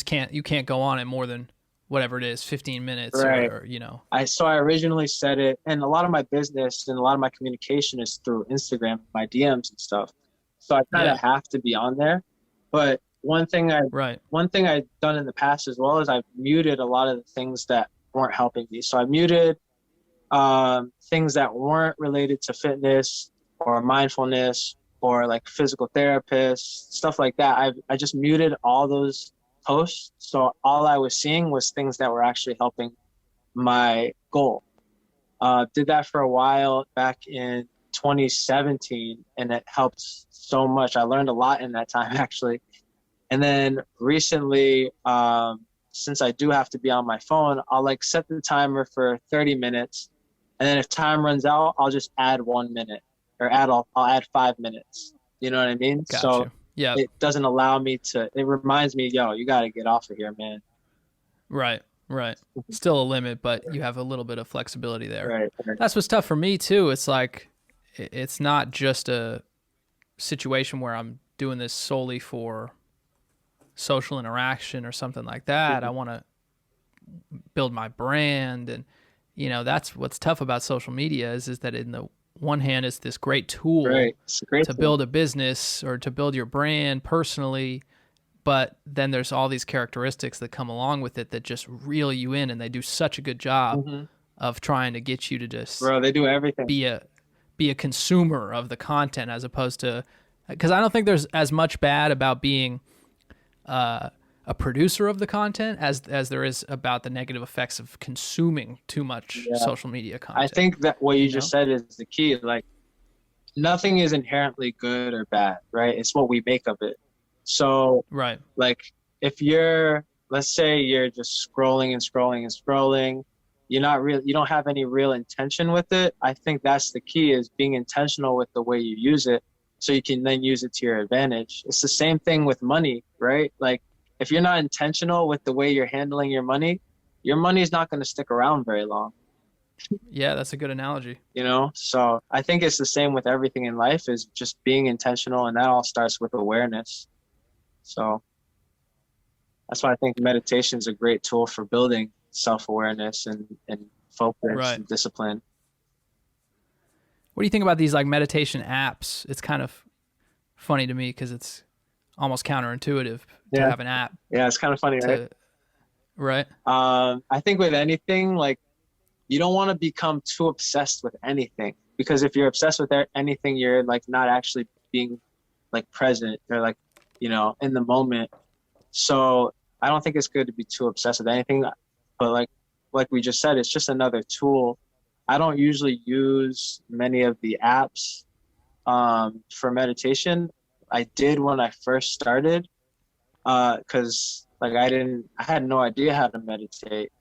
can't go on it more than whatever it is, 15 minutes Right. or you know. So I originally said it, and a lot of my business and a lot of my communication is through Instagram, my DMs and stuff. So I kind of Yeah. have to be on there. But Right. one thing I've done in the past as well is I've muted a lot of the things that weren't helping me. So I muted things that weren't related to fitness or mindfulness or like physical therapists, stuff like that. I just muted all those posts. So all I was seeing was things that were actually helping my goal. Did that for a while back in 2017, and it helped so much. I learned a lot in that time, actually. And then recently, since I do have to be on my phone, I'll like set the timer for 30 minutes. And then if time runs out, I'll just add 1 minute or I'll add 5 minutes. You know what I mean? So Gotcha. Yeah. it doesn't allow me it reminds me, yo, you got to get off of here, man. Right. Right. Still a limit, but you have a little bit of flexibility there. Right. That's what's tough for me too. It's like, it's not just a situation where I'm doing this solely for social interaction or something like that. I want to build my brand, and that's what's tough about social media is that in the one hand it's this great tool Right. It's a great to thing. build a business or to build your brand personally, but then there's all these characteristics that come along with it that just reel you in, and they do such a good job of trying to get you to just Bro, they do everything. be a consumer of the content, as opposed to, because I don't think there's as much bad about being a producer of the content as there is about the negative effects of consuming too much social media content. I think that what you just said is the key. Like, nothing is inherently good or bad, right? It's what we make of it. So, right. like, let's say you're just scrolling and scrolling and scrolling, you don't have any real intention with it. I think that's the key, is being intentional with the way you use it, so you can then use it to your advantage. It's the same thing with money, right? Like, if you're not intentional with the way you're handling your money is not going to stick around very long. Yeah, that's a good analogy. So I think it's the same with everything in life, is just being intentional, and that all starts with awareness. So that's why I think meditation is a great tool for building self-awareness and focus and discipline. What do you think about these like meditation apps? It's kind of funny to me because it's almost counterintuitive to have an app. Yeah, it's kind of funny, right? Right. I think with anything, like, you don't want to become too obsessed with anything, because if you're obsessed with anything, you're like not actually being like present or like, in the moment. So I don't think it's good to be too obsessed with anything, but like we just said, it's just another tool. I don't usually use many of the apps for meditation. I did when I first started, because like I had no idea how to meditate,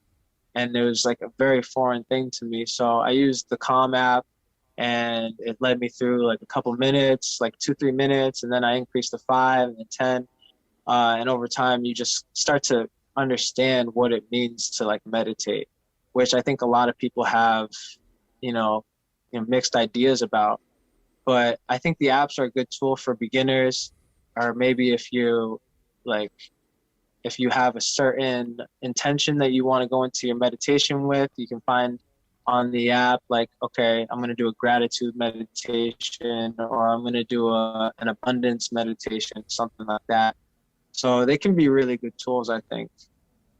and it was like a very foreign thing to me. So I used the Calm app, and it led me through like a couple minutes, like 2-3 minutes, and then I increased to 5 and then 10. And over time, you just start to understand what it means to like meditate, which I think a lot of people have, mixed ideas about. But I think the apps are a good tool for beginners, or maybe if you have a certain intention that you want to go into your meditation with, you can find on the app, like, okay, I'm going to do a gratitude meditation, or I'm going to do an abundance meditation, something like that. So they can be really good tools, I think.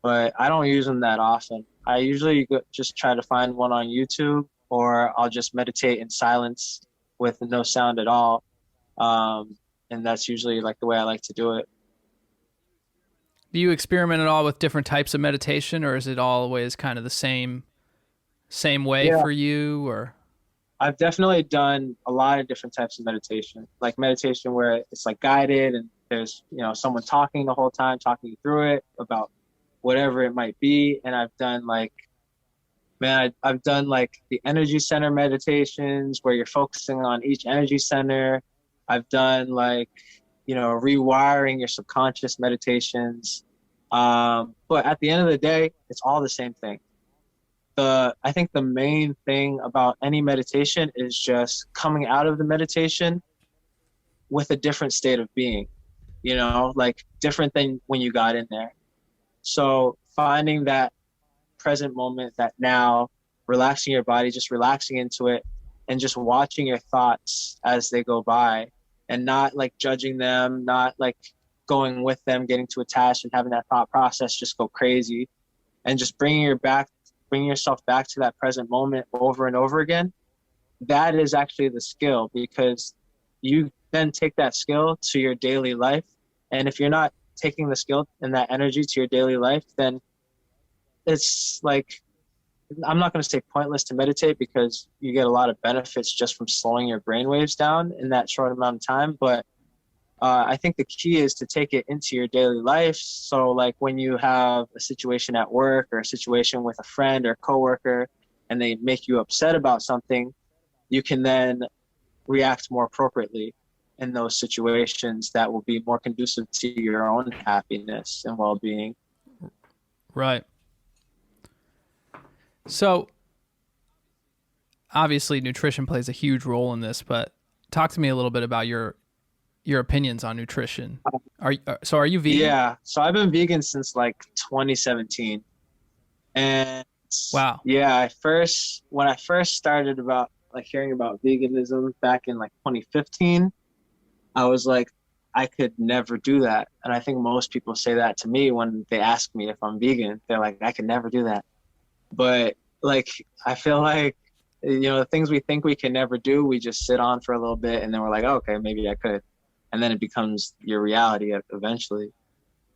But I don't use them that often. I usually just try to find one on YouTube, or I'll just meditate in silence with no sound at all. And that's usually like the way I like to do it. Do you experiment at all with different types of meditation, or is it always kind of the same way for you? Or I've definitely done a lot of different types of meditation, like meditation where it's like guided and there's, someone talking the whole time, talking you through it about whatever it might be. And I've done I've done like the energy center meditations where you're focusing on each energy center. I've done rewiring your subconscious meditations. But at the end of the day, it's all the same thing. I think the main thing about any meditation is just coming out of the meditation with a different state of being, like different than when you got in there. So finding that present moment, that now, relaxing your body, just relaxing into it, and just watching your thoughts as they go by, and not like judging them, not like going with them, getting too attached and having that thought process just go crazy, and just bringing yourself back to that present moment over and over again. That is actually the skill, because you then take that skill to your daily life. And if you're not taking the skill and that energy to your daily life, then it's like, I'm not going to say pointless to meditate, because you get a lot of benefits just from slowing your brain waves down in that short amount of time. But I think the key is to take it into your daily life. So like when you have a situation at work or a situation with a friend or coworker and they make you upset about something, you can then react more appropriately in those situations that will be more conducive to your own happiness and well-being. Right. So obviously nutrition plays a huge role in this, but talk to me a little bit about your opinions on nutrition. Are you vegan? Yeah. So I've been vegan since like 2017. And wow. Yeah, when I first started about like hearing about veganism back in like 2015, I was like, I could never do that. And I think most people say that to me when they ask me if I'm vegan. They're like, I could never do that. But like, I feel like, the things we think we can never do, we just sit on for a little bit and then we're like, oh, okay, maybe I could. And then it becomes your reality eventually.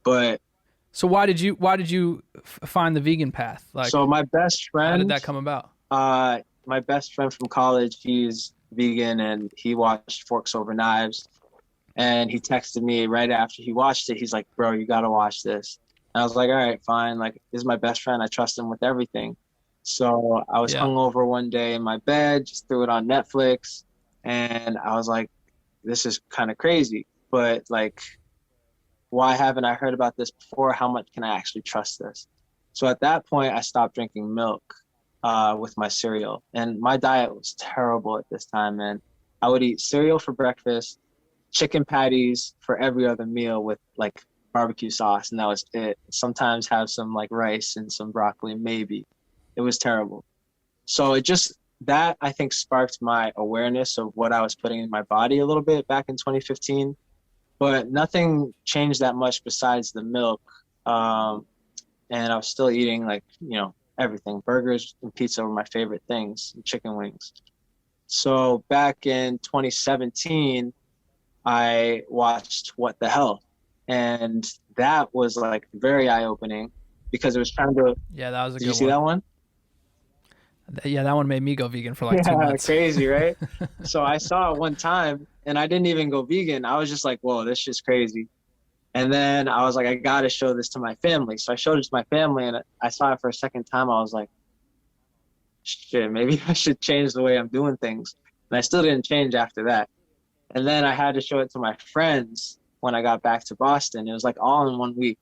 But so why did you find the vegan path? Like, so my best friend, how did that come about? My best friend from college, he's vegan and he watched Forks Over Knives. And he texted me right after he watched it. He's like, bro, you got to watch this. And I was like, all right, fine. Like, this is my best friend. I trust him with everything. So I was hungover one day in my bed, just threw it on Netflix. And I was like, this is kind of crazy. But like, why haven't I heard about this before? How much can I actually trust this? So at that point, I stopped drinking milk with my cereal. And my diet was terrible at this time, man. I would eat cereal for breakfast, chicken patties for every other meal with like barbecue sauce, and that was it. Sometimes have some like rice and some broccoli, maybe. It was terrible. So that I think sparked my awareness of what I was putting in my body a little bit back in 2015, but nothing changed that much besides the milk. And I was still eating like, everything. Burgers and pizza were my favorite things, and chicken wings. So back in 2017, I watched What the Hell, and that was like very eye-opening because it was trying to. Yeah, that was a good one. Did you see that one? Yeah, that one made me go vegan for like 2 months. Crazy, right? So I saw it one time, and I didn't even go vegan. I was just like, "Whoa, this shit's crazy." And then I was like, "I gotta show this to my family." So I showed it to my family, and I saw it for a second time. I was like, "Shit, maybe I should change the way I'm doing things." And I still didn't change after that. And then I had to show it to my friends when I got back to Boston. It was like all in 1 week.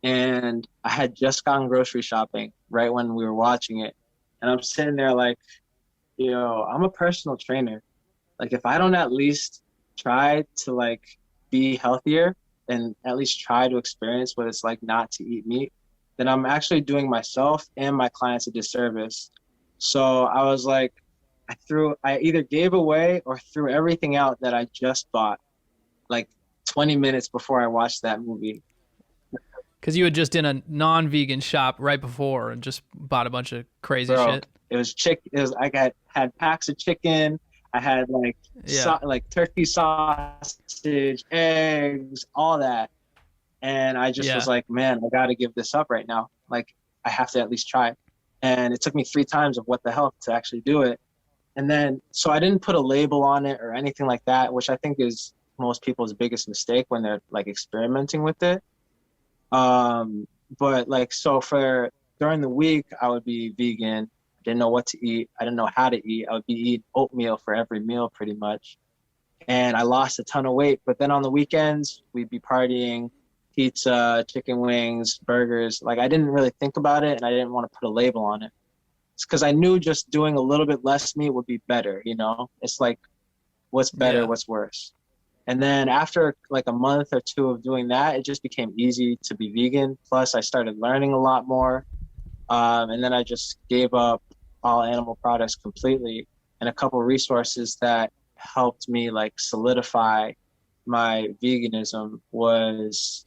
And I had just gone grocery shopping right when we were watching it. And I'm sitting there like, I'm a personal trainer. Like, if I don't at least try to like be healthier and at least try to experience what it's like not to eat meat, then I'm actually doing myself and my clients a disservice. So I was like, I either gave away or threw everything out that I just bought like 20 minutes before I watched that movie. Because you had just in a non-vegan shop right before and just bought a bunch of crazy shit. It was I had packs of chicken. I had like turkey sausage, eggs, all that. And I just was like, man, I got to give this up right now. Like, I have to at least try. And it took me 3 times of What the Hell to actually do it. And then, so I didn't put a label on it or anything like that, which I think is most people's biggest mistake when they're like experimenting with it. But like, so during the week, I would be vegan. I didn't know what to eat. I didn't know how to eat. I would be eating oatmeal for every meal pretty much. And I lost a ton of weight. But then on the weekends, we'd be partying, pizza, chicken wings, burgers. Like I didn't really think about it and I didn't want to put a label on it. It's because I knew just doing a little bit less meat would be better, you know? It's like what's better, Yeah. what's worse. And then after like a month or two of doing that, it just became easy to be vegan. Plus, I started learning a lot more. And then I just gave up all animal products completely. And a couple resources that helped me like solidify my veganism was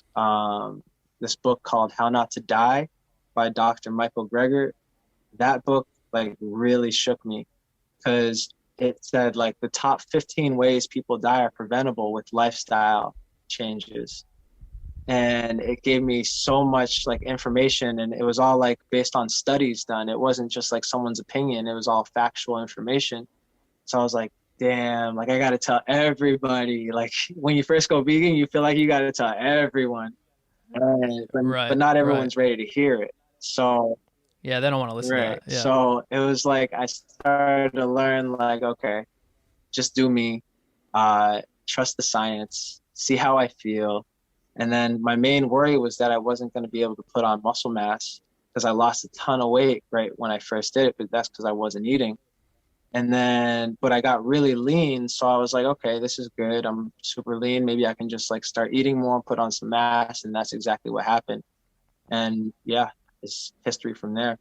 this book called How Not to Die by Dr. Michael Greger. That book like really shook me because it said like the top 15 ways people die are preventable with lifestyle changes. And it gave me so much like information, and it was all like based on studies done. It wasn't just like someone's opinion, it was all factual information. So I was like, damn, like I got to tell everybody. Like when you first go vegan, you feel like you got to tell everyone, but Right. not Right. everyone's ready to hear it. So Yeah. They don't want to listen to right. that. Yeah. So it was like I started to learn like, okay, just do me, trust the science, see how I feel. And then my main worry was that I wasn't going to be able to put on muscle mass because I lost a ton of weight right when I first did it, but that's because I wasn't eating. And then, but I got really lean. So I was like, okay, this is good. I'm super lean. Maybe I can just like start eating more, put on some mass. And that's exactly what happened. And yeah, it's history from there.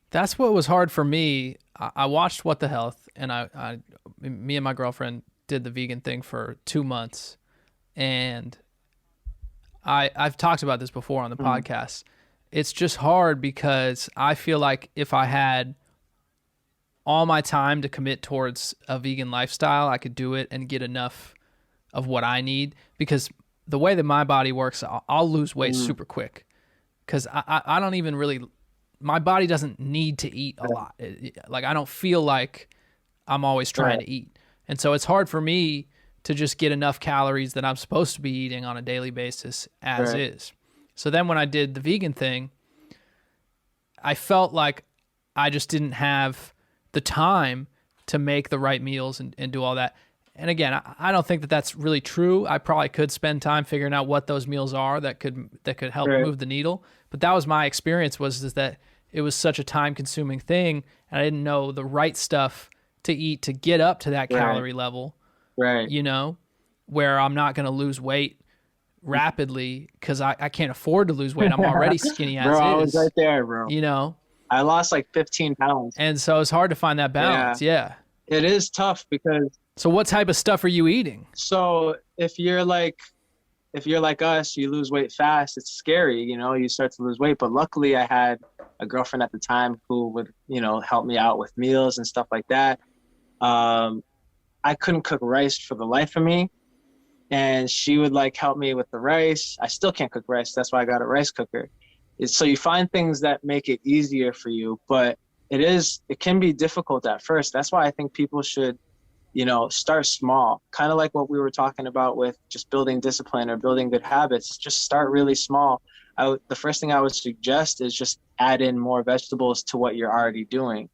That's what was hard for me. I watched What the Health, and me and my girlfriend did the vegan thing for 2 months, and I've talked about this before on the Mm, podcast. It's just hard because I feel like if I had all my time to commit towards a vegan lifestyle, I could do it and get enough of what I need. Because the way that my body works, I'll lose weight mm, super quick. Because I don't even really, my body doesn't need to eat a right, lot. Like I don't feel like I'm always trying right, to eat. And so it's hard for me to just get enough calories that I'm supposed to be eating on a daily basis as right, is. So then when I did the vegan thing, I felt like I just didn't have the time to make the right meals and do all that. And again, I don't think that that's really true. I probably could spend time figuring out what those meals are that could help right, move the needle. But that was my experience, was is that it was such a time consuming thing, and I didn't know the right stuff to eat to get up to that right, calorie level, right. you know, where I'm not going to lose weight rapidly because I can't afford to lose weight. I'm already skinny Bro, as I was is, right there, bro. you know. I lost like 15 pounds. And so it's hard to find that Yeah, balance. Yeah. it is tough because So what type of stuff are you eating? so if you're like us, you lose weight fast. It's scary, you know, you start to lose weight. But luckily I had a girlfriend at the time who would, you know, help me out with meals and stuff like that. Um, I couldn't cook rice for the life of me. And she would like help me with the rice. I still can't cook rice. That's why I got a rice cooker. So you find things that make it easier for you, but it can be difficult at first. That's why I think people should, you know, start small, kind of like what we were talking about with just building discipline or building good habits. Just start really small. The first thing I would suggest is just add in more vegetables to what you're already doing,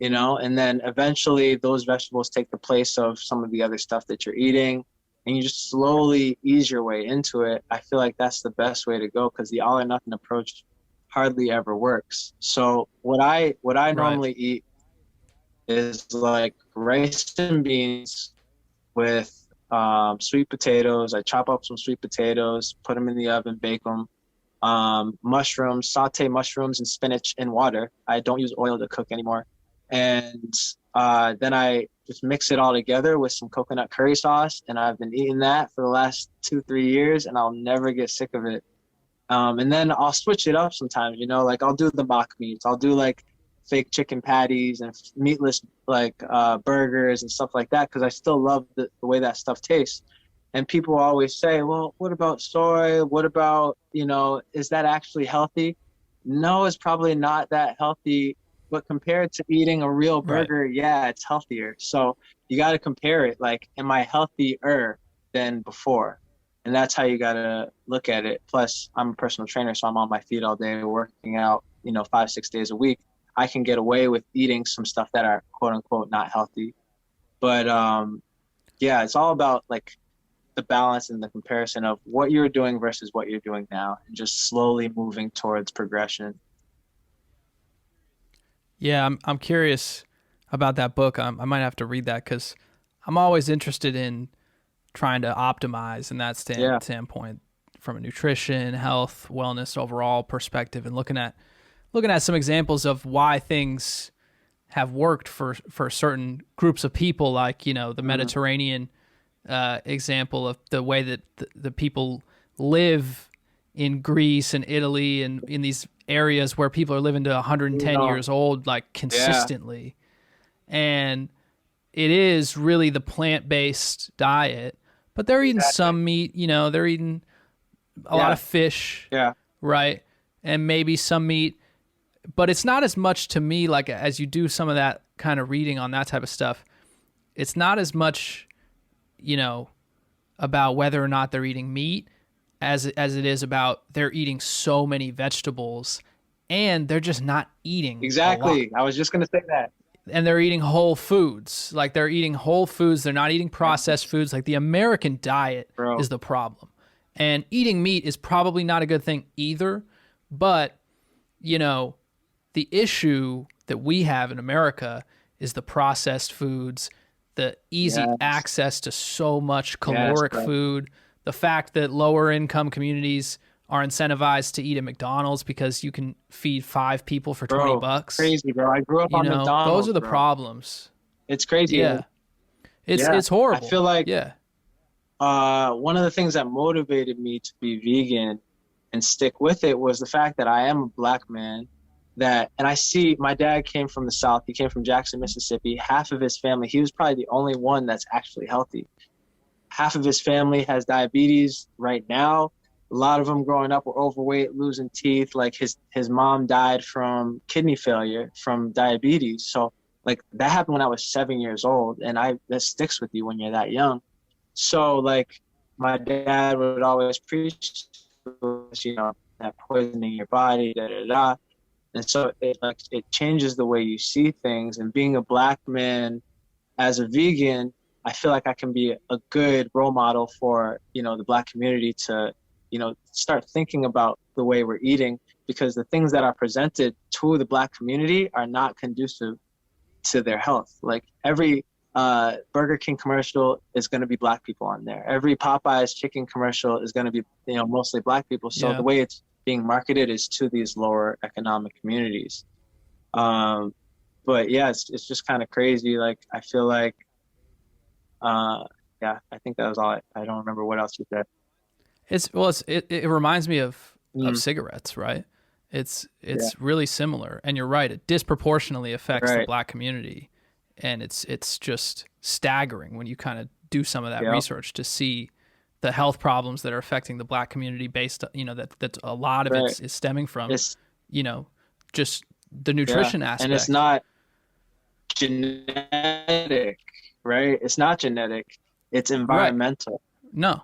you know, and then eventually those vegetables take the place of some of the other stuff that you're eating, and you just slowly ease your way into it. I feel like that's the best way to go because the all or nothing approach hardly ever works. So what I Right. normally eat is like rice and beans with sweet potatoes. I chop up some sweet potatoes, put them in the oven, bake them. Mushrooms, saute mushrooms and spinach in water. I don't use oil to cook anymore. And then I just mix it all together with some coconut curry sauce. And I've been eating that for the last 2, 3 years, and I'll never get sick of it. And then I'll switch it up sometimes, you know, like I'll do the mock meats. I'll do like fake chicken patties and meatless like burgers and stuff like that because I still love the way that stuff tastes. And people always say, well, what about soy? What about, you know, is that actually healthy? No, it's probably not that healthy. But compared to eating a real Right. burger, yeah, it's healthier. So you got to compare it. Like, am I healthier than before? And that's how you got to look at it. Plus, I'm a personal trainer, so I'm on my feet all day working out, you know, 5, 6 days a week. I can get away with eating some stuff that are quote unquote not healthy. But yeah, it's all about like the balance and the comparison of what you're doing versus what you're doing now, and just slowly moving towards progression. Yeah, I'm curious about that book. I might have to read that because I'm always interested in trying to optimize in that Yeah. standpoint from a nutrition, health, wellness overall perspective, and looking at some examples of why things have worked for certain groups of people, like the Mediterranean example of the way that the people live in Greece and Italy and in these areas where people are living to 110 years old, like Yeah. consistently. And it is really the plant-based diet, but they're eating some meat, they're eating a lot of fish, Yeah. right? And maybe some meat, but it's not as much to me, like as you do some of that kind of reading on that type of stuff. It's not as much, about whether or not they're eating meat as it is about they're eating so many vegetables and they're just not eating Exactly. a lot. I was just gonna say that. And they're eating whole foods. Like they're eating whole foods. They're not eating processed foods. Like the American diet Bro. is the problem. And eating meat is probably not a good thing either. But, the issue that we have in America is the processed foods, the easy access to so much caloric food, the fact that lower income communities are incentivized to eat at McDonald's because you can feed 5 people for $20. Crazy, bro. I grew up on McDonald's. Those are the problems. It's crazy. Yeah. It's horrible. I feel like one of the things that motivated me to be vegan and stick with it was the fact that I am a black man and I see my dad came from the South. He came from Jackson, Mississippi. Half of his family, he was probably the only one that's actually healthy. Half of his family has diabetes right now. A lot of them growing up were overweight, losing teeth. Like his mom died from kidney failure from diabetes. So like that happened when I was 7 years old, and that sticks with you when you're that young. So like my dad would always preach, that poisoning your body, da da da. And so it changes the way you see things. And being a black man as a vegan, I feel like I can be a good role model for, the black community to, start thinking about the way we're eating, because the things that are presented to the black community are not conducive to their health. Like every Burger King commercial is going to be black people on there. Every Popeye's chicken commercial is going to be, mostly black people. So the way it's being marketed is to these lower economic communities. But yeah, it's just kind of crazy. Like, I feel like, I think that was all. I don't remember what else you said. It reminds me of cigarettes, right? It's really similar, and you're right. It disproportionately affects the black community, and it's just staggering when you kind of do some of that research to see the health problems that are affecting the black community based, that a lot of it is stemming from, just the nutrition aspect. And it's not genetic, right? It's not genetic. It's environmental. Right. No.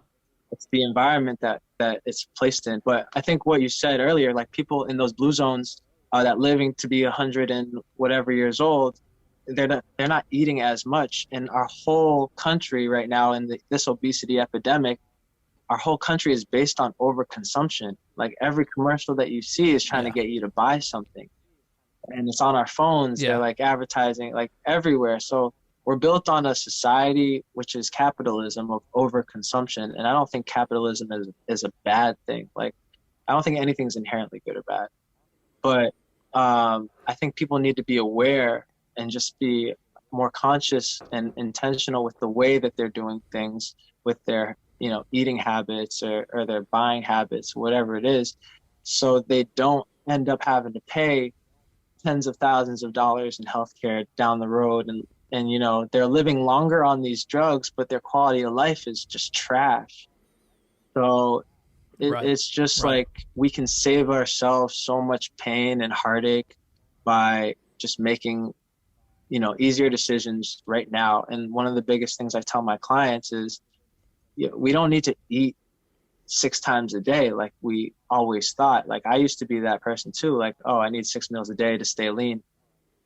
It's the environment that it's placed in. But I think what you said earlier, like people in those blue zones that living to be 100 and whatever years old, they're not eating as much. And our whole country right now in this obesity epidemic, our whole country is based on overconsumption. Like every commercial that you see is trying to get you to buy something, and it's on our phones. They're like advertising like everywhere. So we're built on a society which is capitalism of overconsumption, and I don't think capitalism is a bad thing. Like I don't think anything's inherently good or bad, but I think people need to be aware and just be more conscious and intentional with the way that they're doing things with their, eating habits or their buying habits, whatever it is, so they don't end up having to pay tens of thousands of dollars in healthcare down the road. And they're living longer on these drugs, but their quality of life is just trash. So it's just like we can save ourselves so much pain and heartache by just making easier decisions right now. And one of the biggest things I tell my clients is, we don't need to eat 6 times a day like we always thought. Like I used to be that person too. Like, oh, I need 6 meals a day to stay lean.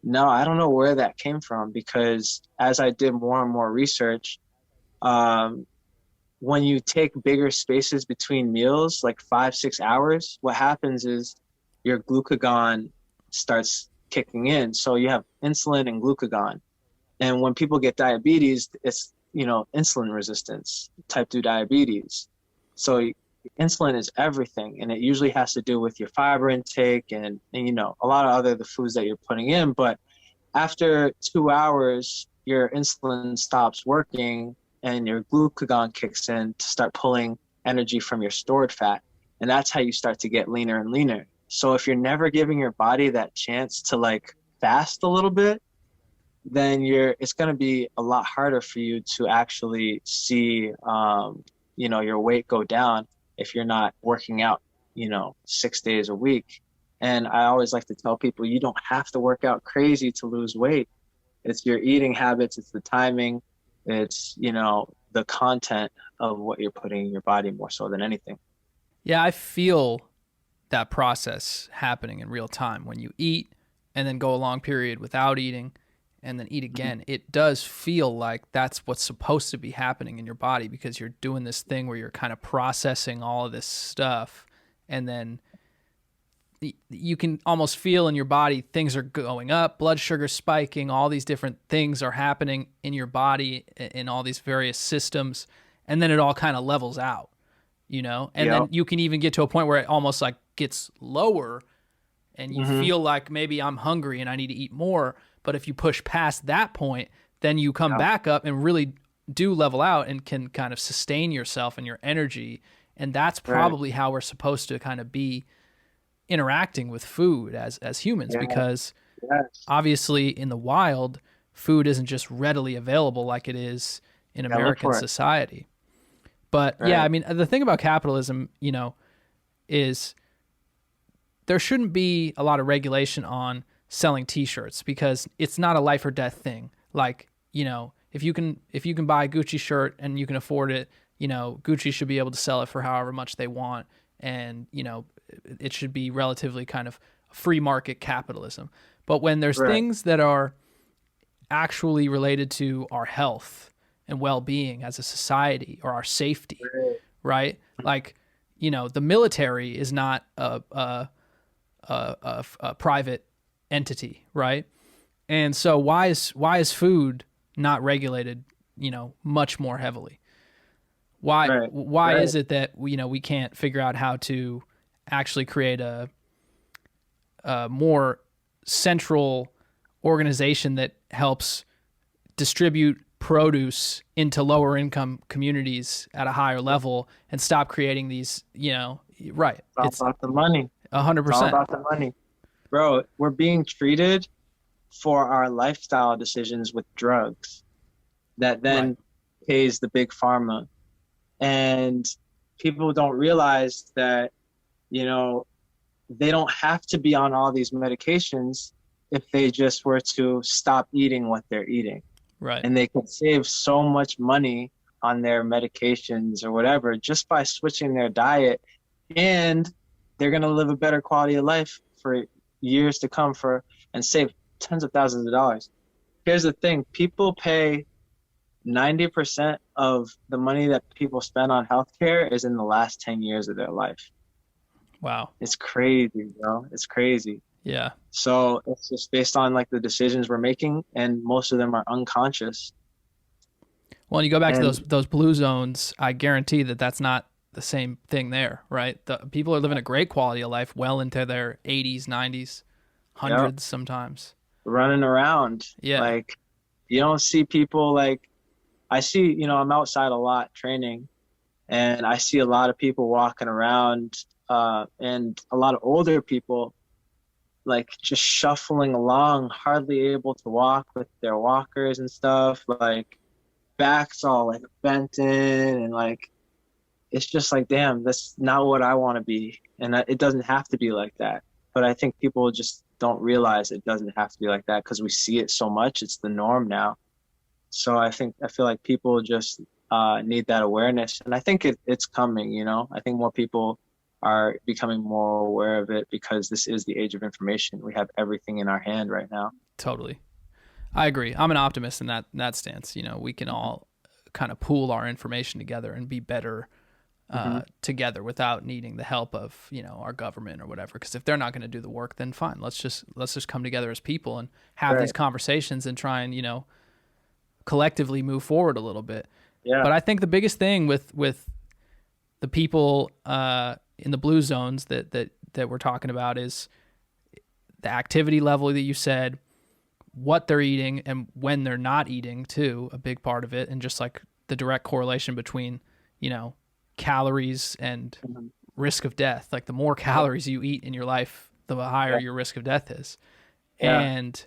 No, I don't know where that came from, because as I did more and more research, when you take bigger spaces between meals, like 5, 6 hours, what happens is your glucagon starts kicking in. So you have insulin and glucagon. And when people get diabetes, it's, insulin resistance, type 2 diabetes. So insulin is everything. And it usually has to do with your fiber intake and a lot of the foods that you're putting in. But after 2 hours, your insulin stops working and your glucagon kicks in to start pulling energy from your stored fat. And that's how you start to get leaner and leaner. So if you're never giving your body that chance to like fast a little bit, then it's going to be a lot harder for you to actually see, your weight go down if you're not working out, 6 days a week. And I always like to tell people, you don't have to work out crazy to lose weight. It's your eating habits. It's the timing. It's, the content of what you're putting in your body more so than anything. Yeah, I feel that process happening in real time. When you eat and then go a long period without eating and then eat again, it does feel like that's what's supposed to be happening in your body, because you're doing this thing where you're kind of processing all of this stuff, and then you can almost feel in your body things are going up, blood sugar spiking, all these different things are happening in your body in all these various systems, and then it all kind of levels out, and then you can even get to a point where it almost like gets lower and you feel like maybe I'm hungry and I need to eat more. But if you push past that point, then you come back up and really do level out and can kind of sustain yourself and your energy. And that's probably how we're supposed to kind of be interacting with food as humans, because obviously in the wild, food isn't just readily available like it is in American society. But yeah, I mean, the thing about capitalism, is there shouldn't be a lot of regulation on selling t-shirts, because it's not a life or death thing. Like, if you can buy a Gucci shirt and you can afford it, Gucci should be able to sell it for however much they want. And, it should be relatively kind of free market capitalism. But when there's things that are actually related to our health and well-being as a society, or our safety, right? Like, the military is not a private entity, right? And so why is food not regulated, much more heavily? Why is it that we can't figure out how to actually create a more central organization that helps distribute produce into lower income communities at a higher level and stop creating these, It's about the money. 100%. It's all about the money. Bro, we're being treated for our lifestyle decisions with drugs that then pays the big pharma. And people don't realize that, they don't have to be on all these medications if they just were to stop eating what they're eating. Right. And they could save so much money on their medications or whatever just by switching their diet, and they're going to live a better quality of life for years to come and save tens of thousands of dollars. Here's the thing. People pay 90% of the money that people spend on healthcare is in the last 10 years of their life. Wow. It's crazy, bro. It's crazy. Yeah. So it's just based on like the decisions we're making, and most of them are unconscious. Well, you go back to those blue zones, I guarantee that that's not the same thing there, right? The people are living a great quality of life well into their 80s, 90s, hundreds sometimes. Running around. Yeah. Like, you don't see people like, I see, I'm outside a lot training, and I see a lot of people walking around, and a lot of older people like just shuffling along, hardly able to walk with their walkers and stuff, like backs all like bent in, and like it's just like, damn, that's not what I want to be. And it doesn't have to be like that. But I think people just don't realize it doesn't have to be like that because we see it so much. It's the norm now. So I feel like people just need that awareness, and I think it's coming. I think more people are becoming more aware of it because this is the age of information. We have everything in our hand right now. Totally. I agree. I'm an optimist in that stance. We can all kind of pool our information together and be better Hmm. together without needing the help of, you know, our government or whatever. Because if they're not going to do the work, then fine. Let's just come together as people and have these Right. conversations and try and, you know, collectively move forward a little bit. Yeah. But I think the biggest thing with the people in the blue zones that we're talking about is the activity level that you said, what they're eating and when they're not eating too, a big part of it, and just like the direct correlation between, you know, calories and Mhm. risk of death. Like the more calories you eat in your life, the higher Yeah. your risk of death is. Yeah. And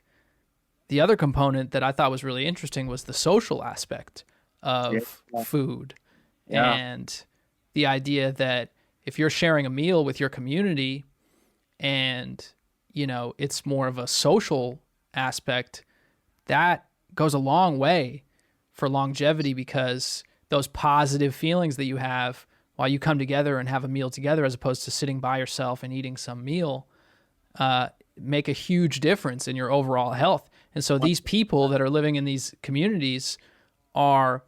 the other component that I thought was really interesting was the social aspect of Yeah. food, Yeah. and the idea that if you're sharing a meal with your community and, you know, it's more of a social aspect, that goes a long way for longevity, because those positive feelings that you have while you come together and have a meal together, as opposed to sitting by yourself and eating some meal, make a huge difference in your overall health. And so these people that are living in these communities are,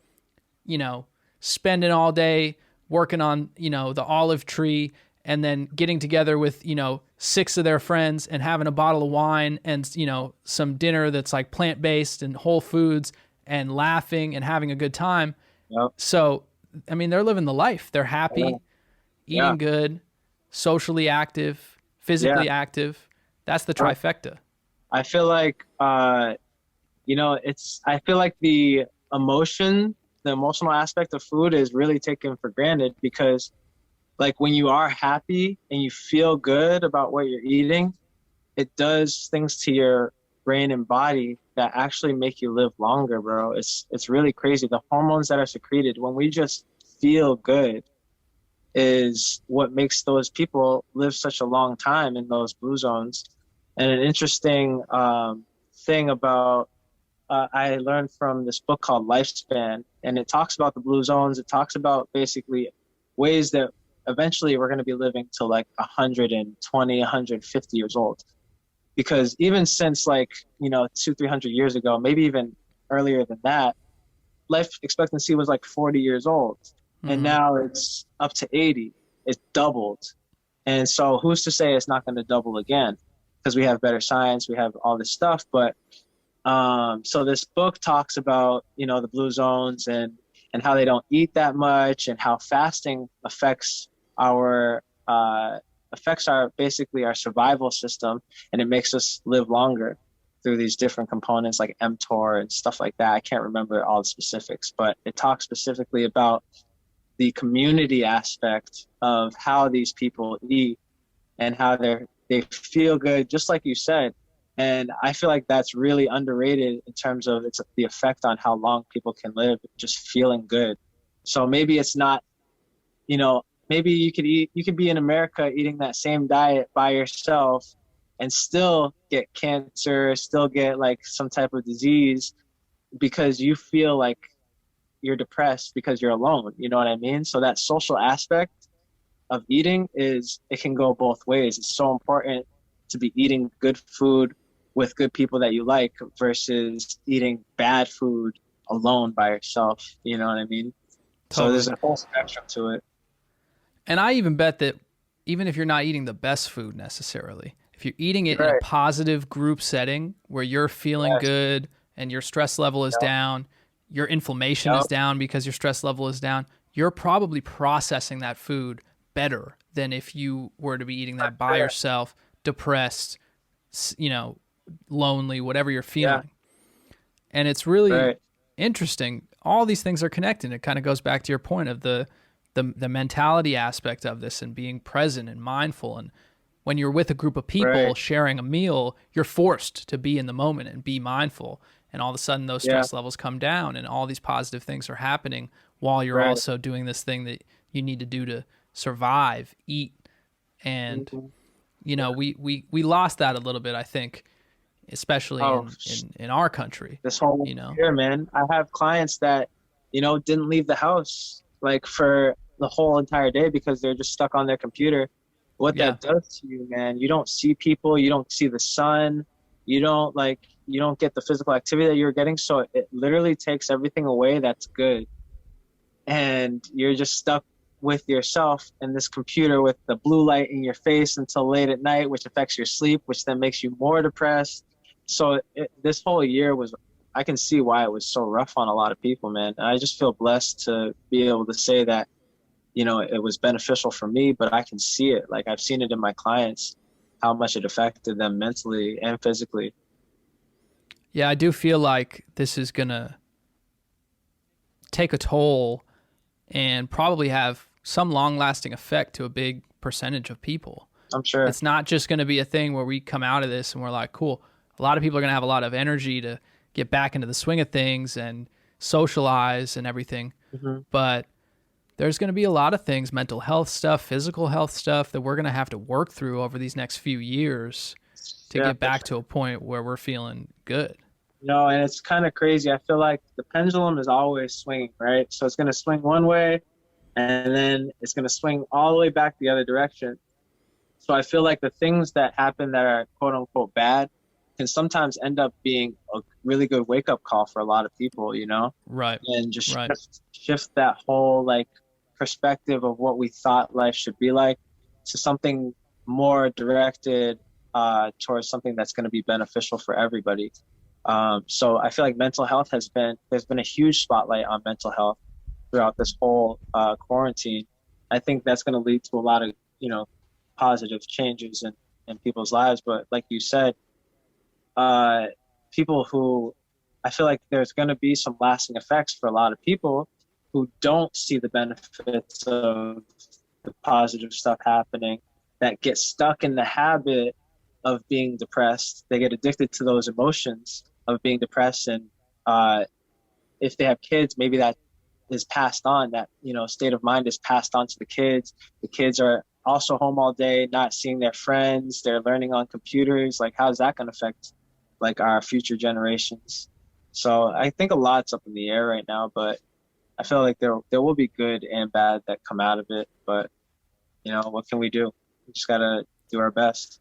you know, spending all day working on, you know, the olive tree, and then getting together with, you know, 6 of their friends and having a bottle of wine and, you know, some dinner that's like plant-based and whole foods, and laughing and having a good time. Yep. So, I mean, they're living the life. They're Yeah. happy, Yeah. eating good, socially active, Yeah. physically active. That's the trifecta. I feel like, I feel like the emotional aspect of food is really taken for granted, because like when you are happy and you feel good about what you're eating, it does things to your brain and body that actually make you live longer, bro. It's really crazy. The hormones that are secreted when we just feel good is what makes those people live such a long time in those blue zones. And an interesting thing about I learned from this book called Lifespan, and it talks about the blue zones. It talks about basically ways that eventually we're going to be living till like 120, 150 years old. Because even since like, 300 years ago, maybe even earlier than that, life expectancy was like 40 years old. And Mm-hmm. now it's up to 80. It's doubled. And so who's to say it's not going to double again? Because we have better science, we have all this stuff. But so this book talks about, the blue zones and how they don't eat that much, and how fasting affects our basically our survival system, and it makes us live longer through these different components like mTOR and stuff like that. I can't remember all the specifics, but it talks specifically about the community aspect of how these people eat and how they feel good, just like you said. And I feel like that's really underrated in terms of the effect on how long people can live, just feeling good. So maybe it's not, maybe you could be in America eating that same diet by yourself and still get cancer, still get like some type of disease, because you feel like you're depressed because you're alone. You know what I mean? So that social aspect of eating it can go both ways. It's so important to be eating good food with good people that you like versus eating bad food alone by yourself. You know what I mean? So Totally. there's a whole spectrum to it. And I even bet that even if you're not eating the best food necessarily, if you're eating it in a Right. positive group setting where you're feeling Yes. good and your stress level is Yep. down, your inflammation is Yep. down because your stress level is down, you're probably processing that food better than if you were to be eating that by Sure. yourself, depressed, lonely, whatever you're feeling. And it's really Right. interesting. All these things are connected. It kind of goes back to your point of the mentality aspect of this and being present and mindful. And when you're with a group of people Right. sharing a meal, you're forced to be in the moment and be mindful. And all of a sudden those Yeah. stress levels come down and all these positive things are happening while you're Right. also doing this thing that you need to do to survive, eat. And, Mhm. we lost that a little bit, I think, especially Oh, in our country, this whole you know? year, man, I have clients that, didn't leave the house like for the whole entire day because they're just stuck on their computer. What Yeah. that does to you, man, you don't see people, you don't see the sun, you don't get the physical activity that you're getting. So it literally takes everything away that's good. and you're just stuck with yourself and this computer with the blue light in your face until late at night, which affects your sleep, which then makes you more depressed. So this whole year was, I can see why it was so rough on a lot of people, man. And I just feel blessed to be able to say that, you know, it was beneficial for me, but I can see it. Like I've seen it in my clients, how much it affected them mentally and physically. Yeah, I do feel like this is going to take a toll and probably have some long-lasting effect to a big percentage of people. I'm sure. It's not just going to be a thing where we come out of this and we're like, cool. A lot of people are going to have a lot of energy to get back into the swing of things and socialize and everything. Mm-hmm. But there's going to be a lot of things, mental health stuff, physical health stuff, that we're going to have to work through over these next few years to get back to a point where we're feeling good. No, and it's kind of crazy. I feel like the pendulum is always swinging, right? So it's going to swing one way, and then it's going to swing all the way back the other direction. So I feel like the things that happen that are quote unquote bad can sometimes end up being a really good wake up call for a lot of people, you know? Right. And just shift that whole like perspective of what we thought life should be like to something more directed towards something that's going to be beneficial for everybody. So I feel like mental health there's been a huge spotlight on mental health throughout this whole quarantine. I think that's going to lead to a lot of, you know, positive changes in people's lives. But like you said, people who, I feel like there's going to be some lasting effects for a lot of people who don't see the benefits of the positive stuff happening, that get stuck in the habit of being depressed. They get addicted to those emotions of being depressed. And if they have kids, maybe that is passed on, that, you know, state of mind is passed on to the kids. The kids are also home all day, not seeing their friends. They're learning on computers. Like, how's that going to affect like our future generations? So I think a lot's up in the air right now, but I feel like there will be good and bad that come out of it. But, you know, what can we do? We just got to do our best.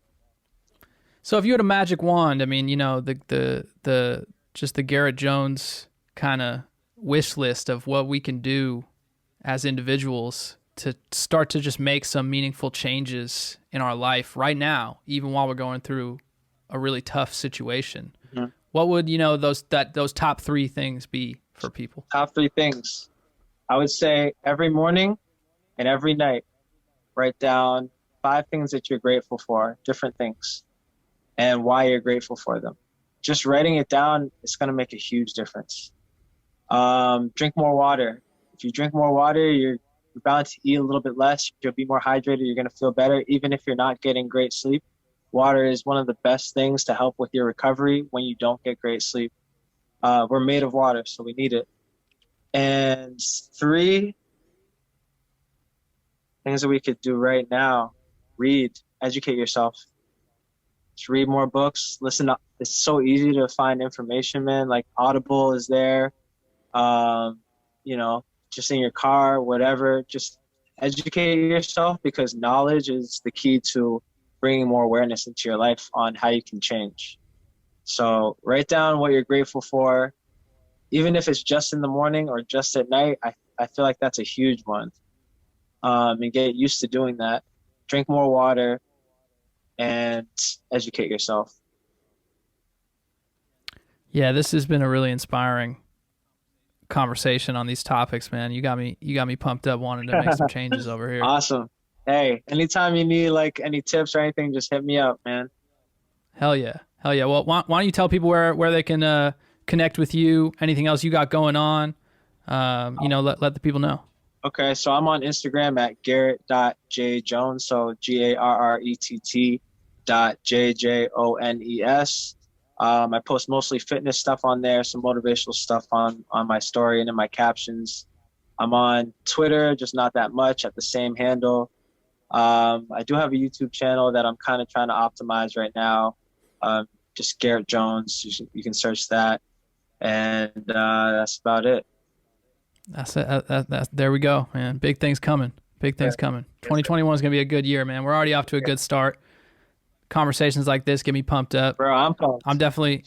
So if you had a magic wand, I mean, you know, the just the Garrett Jones kind of wish list of what we can do as individuals to start to just make some meaningful changes in our life right now, even while we're going through a really tough situation. Mm-hmm. What would, you know, those top 3 things be for people? Top 3 things. I would say every morning and every night, write down 5 things that you're grateful for, different things, and why you're grateful for them. Just writing it down is going to make a huge difference. Drink more water. If you drink more water, you're bound to eat a little bit less. You'll be more hydrated. You're going to feel better. Even if you're not getting great sleep, water is one of the best things to help with your recovery when you don't get great sleep. We're made of water, so we need it. And 3 things that we could do right now: read, educate yourself. Just read more books, listen up. It's so easy to find information, man. Like Audible is there. You know, just in your car, whatever, just educate yourself, because knowledge is the key to bringing more awareness into your life on how you can change. So write down what you're grateful for, even if it's just in the morning or just at night. I feel like that's a huge one. And get used to doing that. Drink more water and educate yourself. Yeah, this has been a really inspiring conversation on these topics, man. You got me pumped up wanting to make some changes over here. Awesome. Hey, anytime you need like any tips or anything, just hit me up, man. Hell yeah. Well, why don't you tell people where they can connect with you? Anything else you got going on? You know, let the people know. Okay, so I'm on Instagram at garrett.jjones, so garrett.jjones. I post mostly fitness stuff on there, some motivational stuff on my story and in my captions. I'm on Twitter, just not that much, at the same handle. I do have a YouTube channel that I'm kind of trying to optimize right now. Just Garrett Jones, you can search that. And that's about it. That's it. There we go, man. Big things coming. 2021 is going to be a good year, man. We're already off to a good start. Conversations like this get me pumped up. Bro, I'm pumped. I'm definitely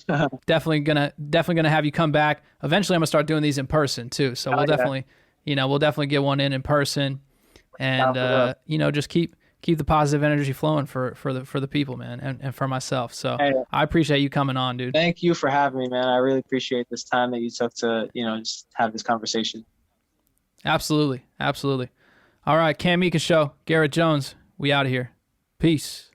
gonna have you come back. Eventually, I'm gonna start doing these in person too. So we'll definitely, we'll definitely get one in person, and just keep the positive energy flowing for the people, man, and for myself. So Hey, I appreciate you coming on, dude. thank you for having me, man. I really appreciate this time that you took to, just have this conversation. Absolutely. All right, Cam Meekins Show, Garrett Jones, we out of here. Peace.